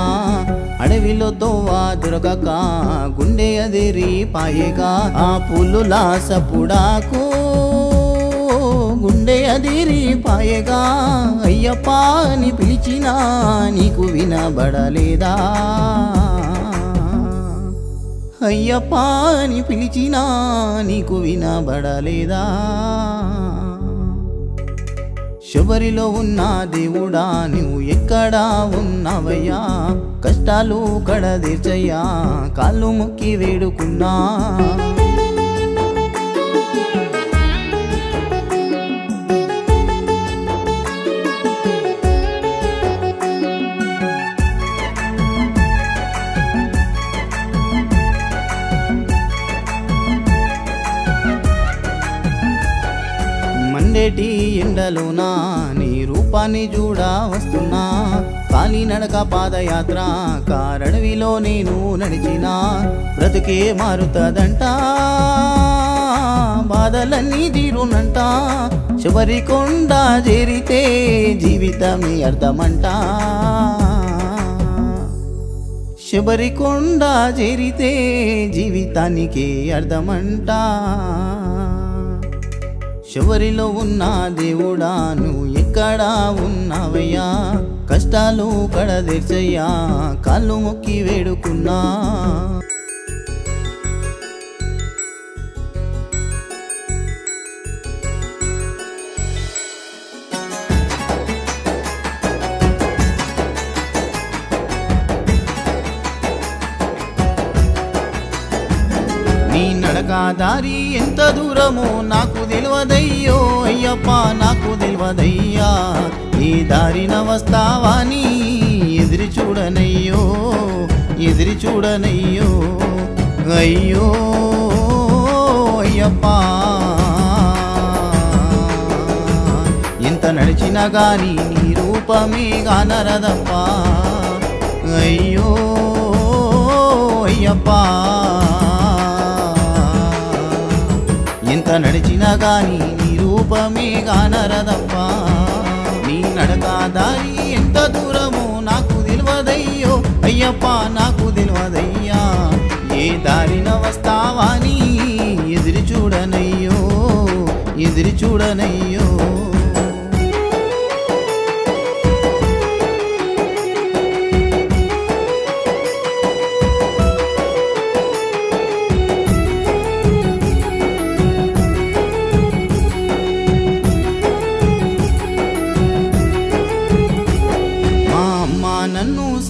అడవిలో దోవా దొరకక గుండె అదిరి పాయగా ఆ పుల్లులా సపుడాకు గుండె అదిరి పాయగా అయ్యప్ప అని పిలిచినా నీకు వినబడలేదా అయ్యప్ప అని పిలిచినా నీకు వినబడలేదా శబరిలో ఉన్న దేవుడా నువ్వు ఎక్కడా ఉన్నావయ్యా కష్టాలు కడదీర్చయ్యా కాళ్ళు మొక్కి వేడుకున్నా మండేటి ఎండలోనా నీ రూపాన్ని చూడా వస్తున్నా కాలినడక పాదయాత్ర కారడవిలో నేను నడిచినా బ్రతుకే మారుతదంట బాధలన్నీ తీరునంట శబరికొండ చేరితే జీవితమే అర్థమంట శబరికొండ చేరితే జీవితానికే అర్థమంట శబరిలో ఉన్న దేవుడా నువ్వు ఎక్కడా ఉన్నావయ్యా కష్టాలు కడదీర్చయ్యా కాళ్ళు మొక్కి వేడుకున్నా దారి ఎంత దూరమో నాకు తెలియదయ్యో అయ్యప్ప నాకు తెలియదయ్యా ఈ దారిన వస్తావాని ఎదిరి చూడనయ్యో అయ్యో అయ్యప్ప ఎంత నడిచినా గాని నీ రూపమే గానరదప్ప అయ్యో అయ్యప్ప ఎంత నడిచినా గాని నీ రూపమే గానరదప్ప నీ నడక దారి ఎంత దూరమో నాకు తెలియదయ్యో అయ్యప్ప నాకు తెలియదయ్యా ఏ దారిన వస్తావాని ఎదిరి చూడనయ్యో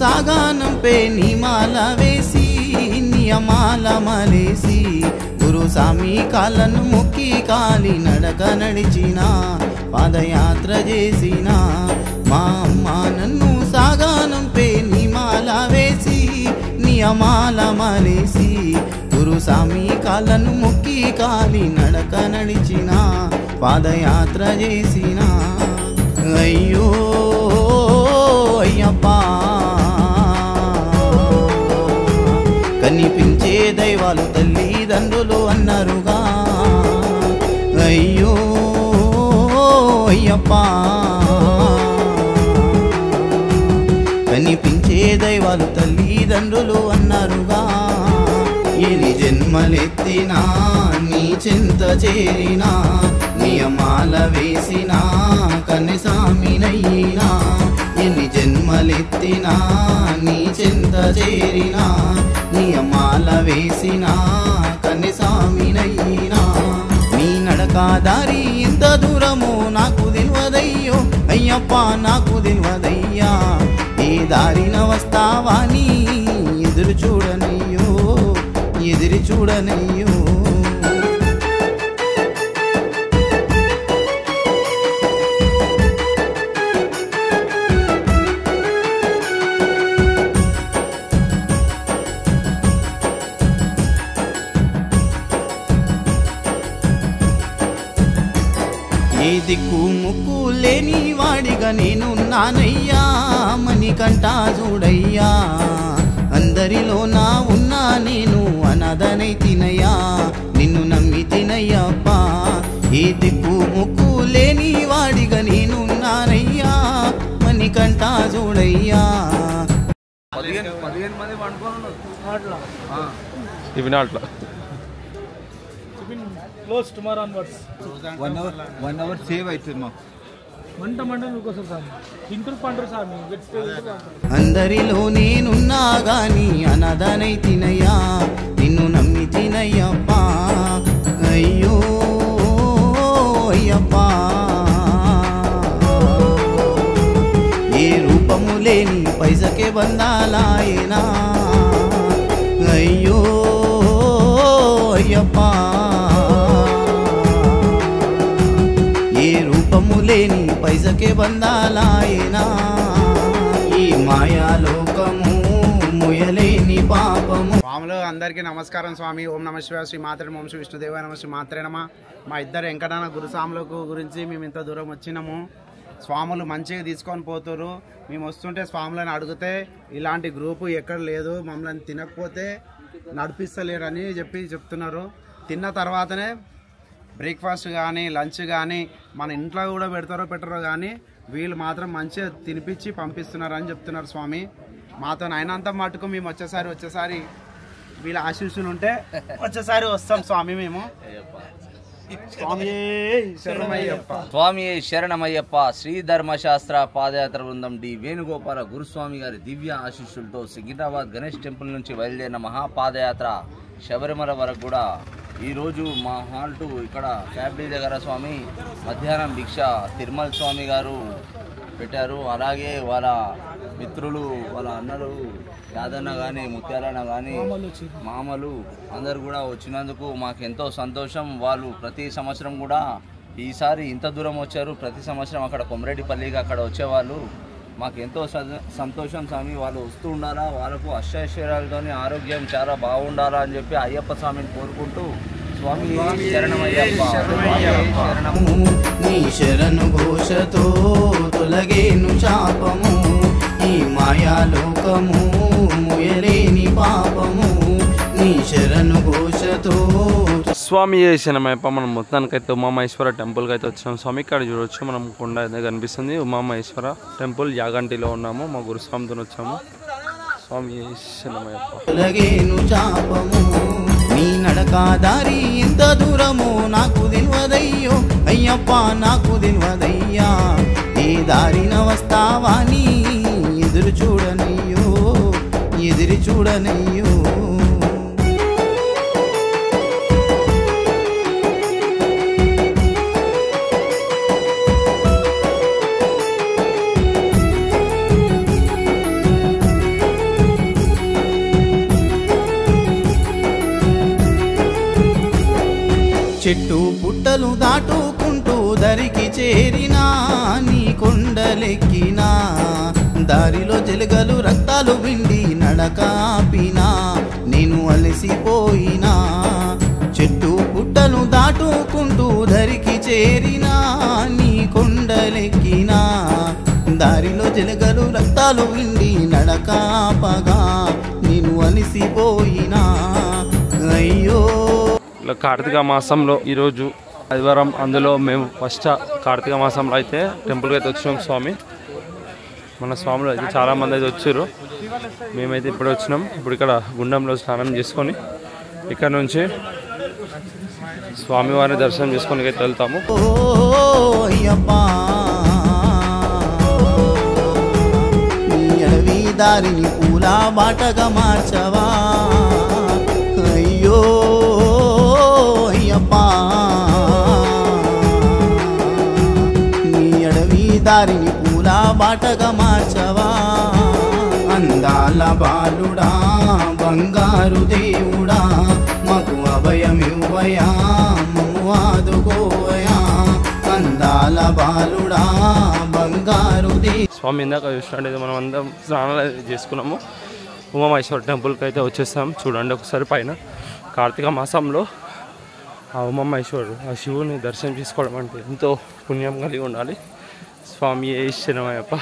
సాగానంపే నిమాల వేసి నియమాల మలేసి గురుస్వామి కాళ్ళను మొక్కి కాలి నడక నడిచిన పాదయాత్ర చేసిన మా అమ్మ నన్ను సాగానంపే నిమాల వేసి నియమాల మలేసి గురుస్వామి కాళ్ళను మొక్కి కాలి నడక నడిచిన పాదయాత్ర చేసిన అయ్యో అయ్యప్ప కనిపించే దైవాలు తల్లిదండ్రులు అన్నారుగా అయ్యో అయ్యప్ప కనిపించే దైవాలు తల్లిదండ్రులు అన్నారుగా ఎన్ని జన్మలెత్తినా నీ చెంత చేరినా నియమాల వేసినా కన్నెసామినయ్యినా ఎన్ని జన్మలెత్తినా నీ చెంత చేరినా నియమాల వేసినా కన్నెసామినయ్యినా నీ నడక దారి ఎంత దూరమో నాకు తెలియదయ్యో అయ్యప్ప నాకు తెలియదయ్యా ఏ దారిన వస్తావాని ఎదురు చూడనయ్యో ఏ దిక్కు ముక్కు లేని వాడిగా నేను నానయ్యా మణికంఠ చూడయ్యా అందరిలో నా ఉన్నా నేను అనాథనై తినయ్యా నిన్ను నమ్మి తినయ్యప్ప ఏ దిక్కు ముక్కు లేని వాడిగా నేను నానయ్యా మణికంఠ చూడయ్యా 15 మంది పండుకోను ఇవి నాట్లో close tomorrow onwards 1 hour save అవుతుంది మాకు మంట నువ్వుకోసం సార్ ఇంటర్ పంటరు సార్ అందరిలో నేనున్నా గాని అనాథనై తినయ్యా నిన్ను నమ్మి తినయ్యప్ప అయ్యో అయ్యప్ప ఏ రూపము లేని పైసకే బందాలాయనా అయ్యో అయ్యప్ప ఏ రూపము లేని పైసకే బందాలాయనా ఈ మాయాలోకము ముయలేని పాపము స్వాములు అందరికీ నమస్కారం స్వామి. ఓం నమ శివాయ, శ్రీ మాత్రే ఓం శ్రీ విష్ణుదేవాయ నమ, శ్రీ మాత్రే నమ. మా ఇద్దరు వెంకటన్న గురుస్వాములకు గురించి మేము ఇంత దూరం వచ్చినాము. స్వాములు మంచిగా తీసుకొని పోతారు. మేము వస్తుంటే స్వాములను అడిగితే ఇలాంటి గ్రూపు ఎక్కడ లేదు, మమ్మల్ని తినకపోతే నడిపిస్తలేరని చెప్తున్నారు. తిన్న తర్వాతనే బ్రేక్ఫాస్ట్ కానీ లంచ్ కానీ మన ఇంట్లో కూడా పెట్టరో కానీ వీళ్ళు మాత్రం మంచిగా తినిపించి పంపిస్తున్నారు అని చెప్తున్నారు స్వామి. మాతో అయినంత మటుకు మేము వచ్చేసారి వీళ్ళ ఆశీస్సులు ఉంటే వచ్చేసారి వస్తాం స్వామి. మేము స్వామి శరణమయ్యప్ప శ్రీ ధర్మశాస్త్ర పాదయాత్ర బృందం డి వేణుగోపాల గురుస్వామి గారి దివ్య ఆశీస్సులతో సికింద్రాబాద్ గణేష్ టెంపుల్ నుంచి బయలుదేరిన మహాపాదయాత్ర శబరిమల వరకు కూడా ఈరోజు మా హాల్టు ఇక్కడ ఫ్యాబ్రీ దగ్గర స్వామి మధ్యాహ్నం భిక్ష తిరుమల స్వామి గారు పెట్టారు. అలాగే వాళ్ళ మిత్రులు, వాళ్ళ అన్నలు యాదన్న కానీ ముత్యాలన్న కానీ మామలు అందరు కూడా వచ్చినందుకు మాకు ఎంతో సంతోషం. వాళ్ళు ప్రతి సంవత్సరం కూడా ఈసారి ఇంత దూరం వచ్చారు. ప్రతి సంవత్సరం అక్కడ కొమరెడ్డిపల్లికి అక్కడ వచ్చేవాళ్ళు. మాకు ఎంతో సంతోషం స్వామి. వాళ్ళు వస్తూ ఉండాలా, వాళ్ళకు అష్టైశ్వర్యాలతోని ఆరోగ్యం చాలా బాగుండాలా అని చెప్పి అయ్యప్ప స్వామిని కోరుకుంటూ స్వామి శరణమయ్యప్ప నీ శరణు ఘోషతో తొలగేను శాపము, ఈ మాయాలోకము ముయలేని పాపము, నీ శరణు ఘోషతో. స్వామి శరణమయ్యప్ప. మనం మొత్తానికైతే ఉమామహేశ్వర టెంపుల్కి అయితే వచ్చినాం స్వామి. ఇక్కడ చూడవచ్చు మనం కొండ అయితే కనిపిస్తుంది. ఉమామహేశ్వర టెంపుల్ యాగంటిలో ఉన్నాము. మా గురుస్వామితో వచ్చాము. స్వామి శరణమయ్యప్ప. తొలగేను శాపము, నీ నడక దారి ఇంత దూరము నాకు తెలియదయ్యో అయ్యప్ప, నాకు తెలియదయ్యా. ఏ దారిన వస్తావా నీ ఎదురు చూడనయ్యో. చెట్టు పుట్టలు దాటుకుంటూ దరికి చేరినా, నీ కొండలెక్కినా, దారిలో జలగలు రక్తాలు విండి నడకాపినా, నేను అలసిపోయినా. చెట్టు పుట్టలు దాటుకుంటూ దరికి చేరినా, నీ కొండలెక్కినా, దారిలో జలగలు రక్తాలు విండి నడకాపగా, నేను అలసిపోయినా. అయ్యో కార్తీక మాసంలో ఈరోజు ఆదివారం, అందులో మేము ఫస్ట్ కార్తీక మాసంలో అయితే టెంపుల్కి అయితే వచ్చినాం స్వామి. మన స్వాములు అయితే చాలామంది అయితే వచ్చారు. మేమైతే ఇప్పుడే వచ్చినాం. ఇప్పుడు ఇక్కడ గుండంలో స్నానం చేసుకొని ఇక్కడ నుంచి స్వామివారిని దర్శనం చేసుకొని అయితే వెళ్తాము. దారిని పూల బాటగా మార్చవా, అయ్యో అయ్యప్పా. నీ అడవి దారిని పూల బాటగా మార్చవా, అందాల బాలుడా బంగారు దేవుడా, మాకు అభయమివ్వయా మమ్ము ఆదుకోవయా. అందాల బాలుడా బంగారు స్వామి. ఇందాక చూసినట్టయితే మనం అందరం స్నానాలు అయితే చేసుకున్నాము. ఉమామహేశ్వర టెంపుల్కి అయితే వచ్చేస్తాం. చూడండి ఒకసారి పైన కార్తీక మాసంలో ఆ ఉమామహేశ్వరుడు, ఆ శివుని దర్శనం చేసుకోవడం అంటే ఎంతో పుణ్యం కలిగి ఉండాలి. స్వామి శరణమయ్యప్ప.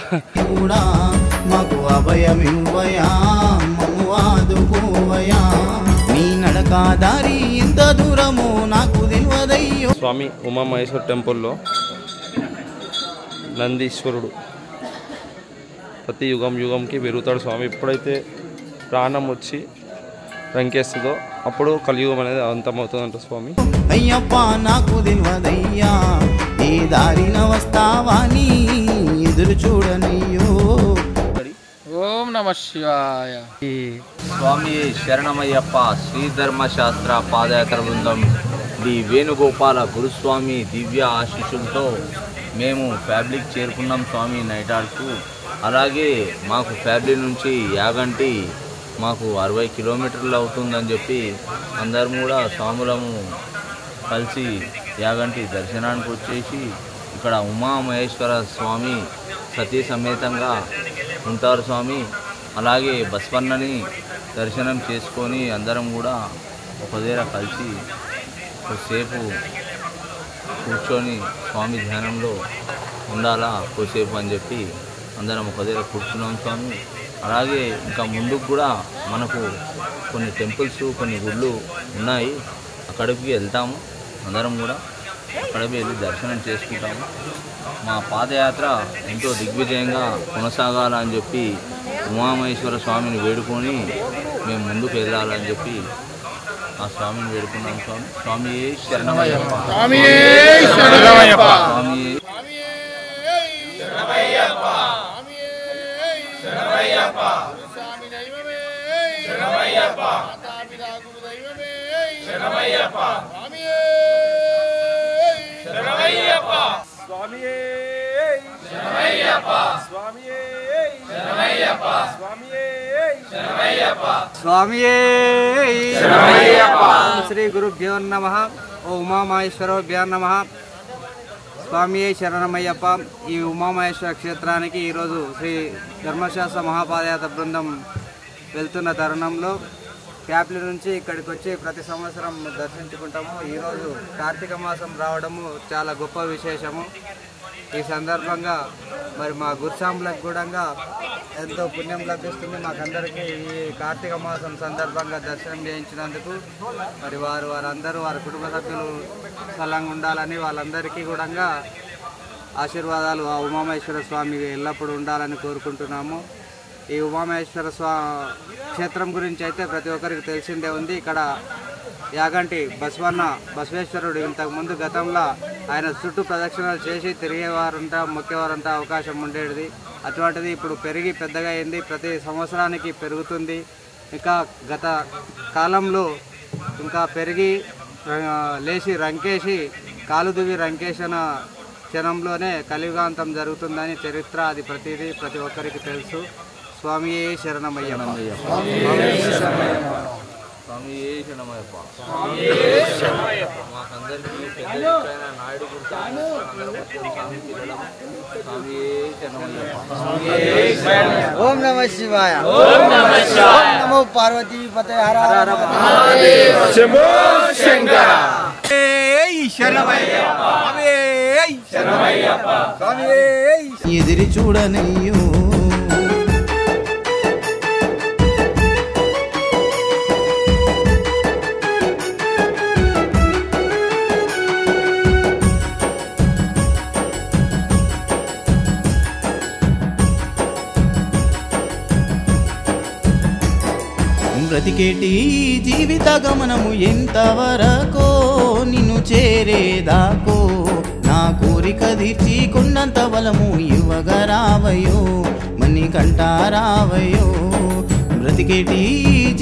మాకు అభయమివ్వయా మమ్ము ఆదుకోవయా. నీ నడక దారి ఇంత దూరము నాకు తెలియదయ్యో. స్వామి ఉమామహేశ్వర టెంపుల్లో నందీశ్వరుడు ప్రతి యుగంకి పెరుగుతాడు స్వామి. ఎప్పుడైతే ప్రాణం వచ్చి రంకేస్తుందో అప్పుడు కలియుగం అనేది అంతమవుతుందంట స్వామి. అయ్యప్ప నాకు తెలియదయ్యా, ఏ దారిన వస్తావా నీ ఎదురు చూడనయ్యో. ఓం నమ శివాయ. స్వామి శరణమయ్యప్ప శ్రీ ధర్మశాస్త్ర పాదయాత్ర బృందం డి వేణుగోపాల గురుస్వామి దివ్య ఆశీస్సులతో మేము ఫ్యాబ్రిక్ చేరుకున్నాం స్వామి నైట్ హాల్కు. అలాగే మాకు ఫ్యాబ్రీ నుంచి యాగంటి మాకు 60 కిలోమీటర్లు అవుతుందని చెప్పి అందరం కూడా స్వాములము కలిసి యాగంటి దర్శనానికి వచ్చేసి ఇక్కడ ఉమామహేశ్వర స్వామి సతీ సమేతంగా ఉంటారు స్వామి. అలాగే బస్పన్నని దర్శనం చేసుకొని అందరం కూడా ఒక దగ్గర కలిసి కొద్దిసేపు కూర్చొని స్వామి ధ్యానంలో ఉండాలా కొద్దిసేపు అని చెప్పి అందరం ఒక దగ్గర కూర్చున్నాం స్వామి. అలాగే ఇంకా ముందుకు కూడా మనకు కొన్ని టెంపుల్స్ కొన్ని గుళ్ళు ఉన్నాయి, అక్కడికి వెళ్తాము. అందరం కూడా అక్కడికి వెళ్ళి దర్శనం చేసుకుంటాము. మా పాదయాత్ర ఎంతో దిగ్విజయంగా కొనసాగాలని చెప్పి ఉమామహేశ్వర స్వామిని వేడుకొని మేము ముందుకు వెళ్ళాలని చెప్పి ఆ స్వామిని వేడుకున్నాం. స్వామి శరణమయ్యప్ప, స్వామి శరణమయ్యప్ప, స్వామి శరణమయ్యప్ప, శరణమయ్యప్ప, స్వామి దైవమే శరణమయ్యప్ప, మాతాపితా గురు దైవమే శరణమయ్యప్ప, స్వామి శరణమయ్యప్ప, స్వామి శరణమయ్యప్ప, స్వామి శరణమయ్యప్ప, స్వామి శరణమయ్యప్ప, స్వామి శరణమయ్యప్ప. శ్రీ గురుభ్యో నమః. ఓ ఉమామహేశ్వరభ్యో నమః. స్వామి శరణమయ్యప్ప. ఈ ఉమామహేశ్వర క్షేత్రానికి ఈరోజు శ్రీ ధర్మశాస్త్ర మహాపాదయాత్ర బృందం వెళ్తున్న తరుణంలో క్యాప్లి నుంచి ఇక్కడికి వచ్చి ప్రతి సంవత్సరం దర్శించుకుంటాము. ఈరోజు కార్తీక మాసం రావడము చాలా గొప్ప విశేషము. ఈ సందర్భంగా మరి మా గురుస్వాములకు కూడా ఎంతో పుణ్యం లభిస్తుంది. మాకందరికీ ఈ కార్తీక మాసం సందర్భంగా దర్శనం చేయించినందుకు మరి వారందరూ వారి కుటుంబ సభ్యులు సల్లంగా ఉండాలని వాళ్ళందరికీ కూడా ఆశీర్వాదాలు ఆ ఉమామహేశ్వర స్వామి ఎల్లప్పుడూ ఉండాలని కోరుకుంటున్నాము. ఈ ఉమామహేశ్వర క్షేత్రం గురించి అయితే ప్రతి ఒక్కరికి తెలిసిందే ఉంది. ఇక్కడ యాగంటి బసవేశ్వరుడు ఇంతకుముందు గతంలో ఆయన చుట్టూ ప్రదక్షిణలు చేసి తిరిగేవారంతా మొక్కేవారంతా అవకాశం ఉండేది. అటువంటిది ఇప్పుడు పెరిగి పెద్దగా అయింది. ప్రతి సంవత్సరానికి పెరుగుతుంది. ఇంకా గత కాలంలో ఇంకా పెరిగి లేచి రంకేసి కాలుదువి రంకేసిన క్షణంలోనే కలియుగాంతం జరుగుతుందని చరిత్ర. అది ప్రతి ఒక్కరికి తెలుసు. స్వామి శరణమయ్యప్ప, స్వామి శరణమయ్యప్ప, మాకందరికీ పెద్ద ఎత్తున నాయుడు గుర్తు స్వామి శరణమయ్యప్ప. ఓం నమ శివాయ. ఓం నమో పార్వతీ పతే హర హర మహాదేవ శంభో శంకర. శరణమయ్యప్ప, శరణమయ్యప్ప, స్వామి ఎదిరి చూడనయ్యో బ్రతికేటి జీవిత గమనము ఎంతవరకో నిన్ను చేరేదాకో నా కోరిక తీర్చి కొండంత బలము ఇవ్వగరావయో మన్ని కంటారావయో. బ్రతికేటి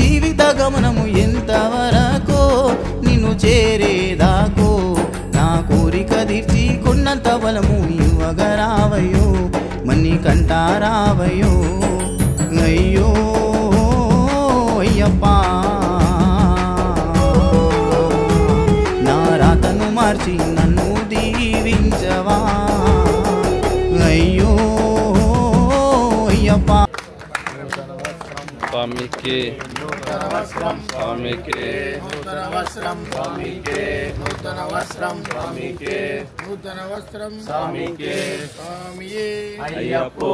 జీవిత గమనము ఎంతవరకో నిన్ను చేరేదాకో నా కోరిక తీర్చి కొండంత బలము ఇవ్వగరావయో మన్ని కంటారావయో. అయ్యో అయ్యప్పా నా రాతను మార్చి నన్ను దీవించవా. అయ్యో అయ్యప్పా. స్వామికి స్వామికి నూతన వస్త్రం స్వామికి నూతన వస్త్రం స్వామికి నూతన వస్త్రం స్వామికి స్వామియే అయ్యప్పో.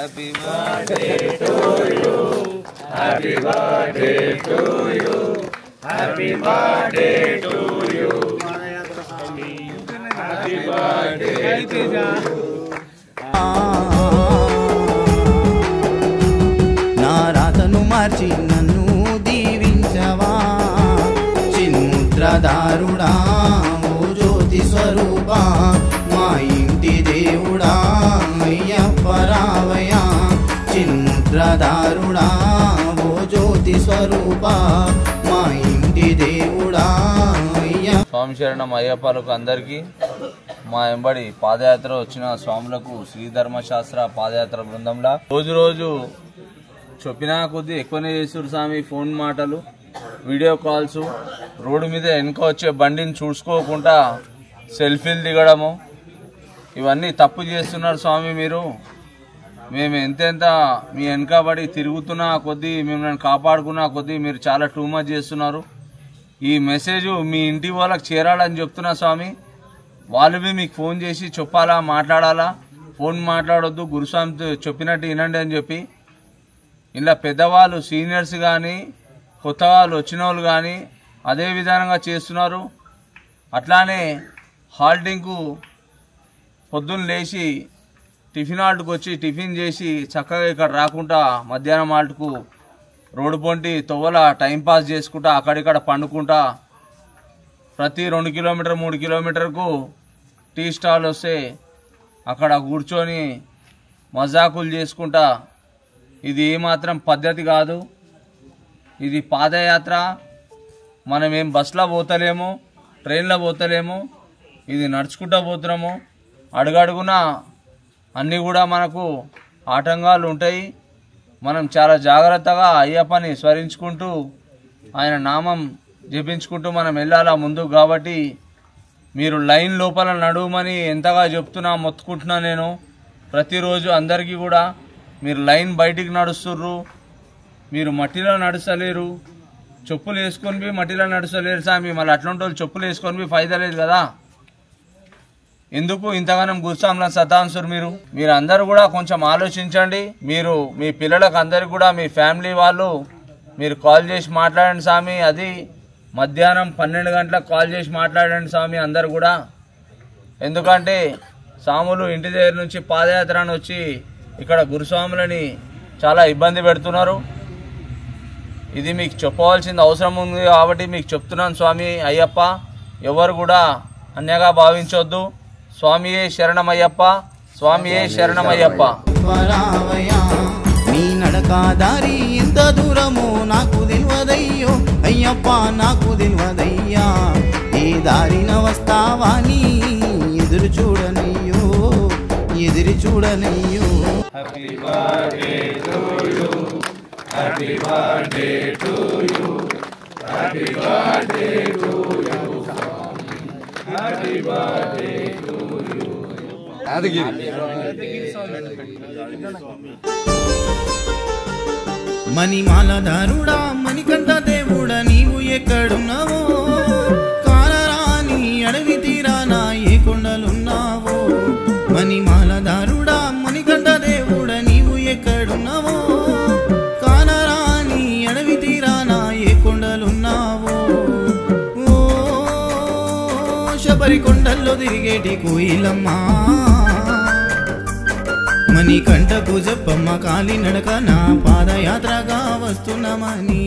Happy birthday to you, happy birthday to you, happy birthday to you, happy birthday to you. నా రాతను మార్చి నన్ను దీవించవా. చిన్ముద్రదారుడా ఓ జ్యోతి స్వరూపా మా ఇంటి దేవుడా అయ్యప్ప రావయ్యా. చిన్ముద్రదారుడా ఓ జ్యోతి స్వరూపా మా ఇంటి దేవుడా అయ్యప్ప. స్వామి శరణం అయ్యప్పలకు అందరికీ మా ఎంబడి పాదయాత్ర వచ్చిన స్వాములకు శ్రీ ధర్మశాస్త్ర పాదయాత్ర బృందంలా రోజు చెప్పినా కొద్దీ ఎక్కువనే చేస్తున్నారు స్వామి. ఫోన్ మాటలు, వీడియో కాల్స్, రోడ్డు మీద వెనుక వచ్చే బండిని చూసుకోకుండా సెల్ఫీలు దిగడము, ఇవన్నీ తప్పు చేస్తున్నారు స్వామి. మీరు మేము ఎంతెంత మీ వెనకబడి తిరుగుతున్నా కొద్దీ మిమ్మల్ని కాపాడుకున్నా కొద్దీ మీరు చాలా టూ మచ్ చేస్తున్నారు. ఈ మెసేజ్ మీ ఇంటి వాళ్ళకి చేరాలని చెప్తున్నా స్వామి. వాళ్ళు మీకు ఫోన్ చేసి చెప్పాలా, మాట్లాడాలా, ఫోన్ మాట్లాడొద్దు, గురుస్వామి చెప్పినట్టు వినండి అని చెప్పి ఇలా పెద్దవాళ్ళు సీనియర్స్ కానీ కొత్త వాళ్ళు వచ్చిన వాళ్ళు కానీ అదే విధానంగా చేస్తున్నారు. అట్లానే హాల్టింగ్కు పొద్దున్న లేచి టిఫిన్ హాల్ట్కి వచ్చి టిఫిన్ చేసి చక్కగా ఇక్కడ రాకుండా మధ్యాహ్నం హాల్ట్కు రోడ్డు పొంటి తొవ్వల టైంపాస్ చేసుకుంటా అక్కడిక్కడ పండుకుంటా ప్రతి 2 కిలోమీటర్ 3 కిలోమీటర్కు టీ స్టాల్ వస్తే అక్కడ కూర్చొని మజాకులు చేసుకుంటా ఇది ఏమాత్రం పద్ధతి కాదు. ఇది పాదయాత్ర. మనమేం బస్సులో పోతలేము, ట్రైన్లో పోతలేము, ఇది నడుచుకుంటూ పోతున్నాము. అడుగడుగున అన్నీ కూడా మనకు ఆటంకాలు ఉంటాయి. మనం చాలా జాగ్రత్తగా అయ్యప్పని స్మరించుకుంటూ ఆయన నామం జపించుకుంటూ మనం వెళ్ళాలా ముందుకు. కాబట్టి మీరు లైన్ లోపల నడువమని ఎంతగా చెప్తున్నా మొత్తుకుంటున్నా నేను ప్రతిరోజు అందరికీ కూడా. మీరు లైన్ బయటికి నడుస్తుర్రు, మీరు మట్టిలో నడుస్తలేరు, చెప్పులు వేసుకొని మట్టిలో నడుస్తలేరు సామి. మళ్ళీ అట్లాంటి వాళ్ళు చెప్పులు వేసుకొని ఫైదా లేదు కదా. ఎందుకు ఇంతగానం గురుస్వాముల సతాంసురు మీరు అందరూ కూడా కొంచెం ఆలోచించండి. మీరు మీ పిల్లలకు అందరికి కూడా మీ ఫ్యామిలీ వాళ్ళు మీరు కాల్ చేసి మాట్లాడండి స్వామి. అది మధ్యాహ్నం 12 గంటలకు కాల్ చేసి మాట్లాడండి స్వామి అందరు కూడా. ఎందుకంటే స్వాములు ఇంటి దగ్గర నుంచి పాదయాత్రను వచ్చి ఇక్కడ గురుస్వాములని చాలా ఇబ్బంది పెడుతున్నారు. ఇది మీకు చెప్పవలసింది అవసరం ఉంది కాబట్టి మీకు చెప్తున్నాను స్వామి అయ్యప్ప. ఎవరు కూడా అన్యగా భావించొద్దు. స్వామియే శరణమయ్యప్ప, స్వామియే శరణమయ్యప్ప. నీ నడకాదారి ఎంత దూరమో నాకు తెలియదయ్యో అయ్యప్ప, నాకు తెలియదయ్యా. ఏ దారిన వస్తావా నీ ఎదురు చూడనయ్యో, ఎదురు చూడనయ్యో. Happy birthday to you, happy birthday to you, happy birthday to you, happy birthday to you. మణిమాలధారుడా మణికంఠ దేవుడా నీవు ఎక్కడున్నావో, కానరాని అడవి తీరానా ఏ కొండలున్నావో. మణిమాలధారుడా మణికంఠ దేవుడా నీవు ఎక్కడున్నావో, కానరాని అడవి తీరానా ఏ కొండలున్నావో. ఓ శబరి కొండల్లో తిరిగేటి కోయిలమ్మా, మణికంఠకు చెప్పమ్మ కాలి నడక నా పాదయాత్రగా వస్తున్నామని.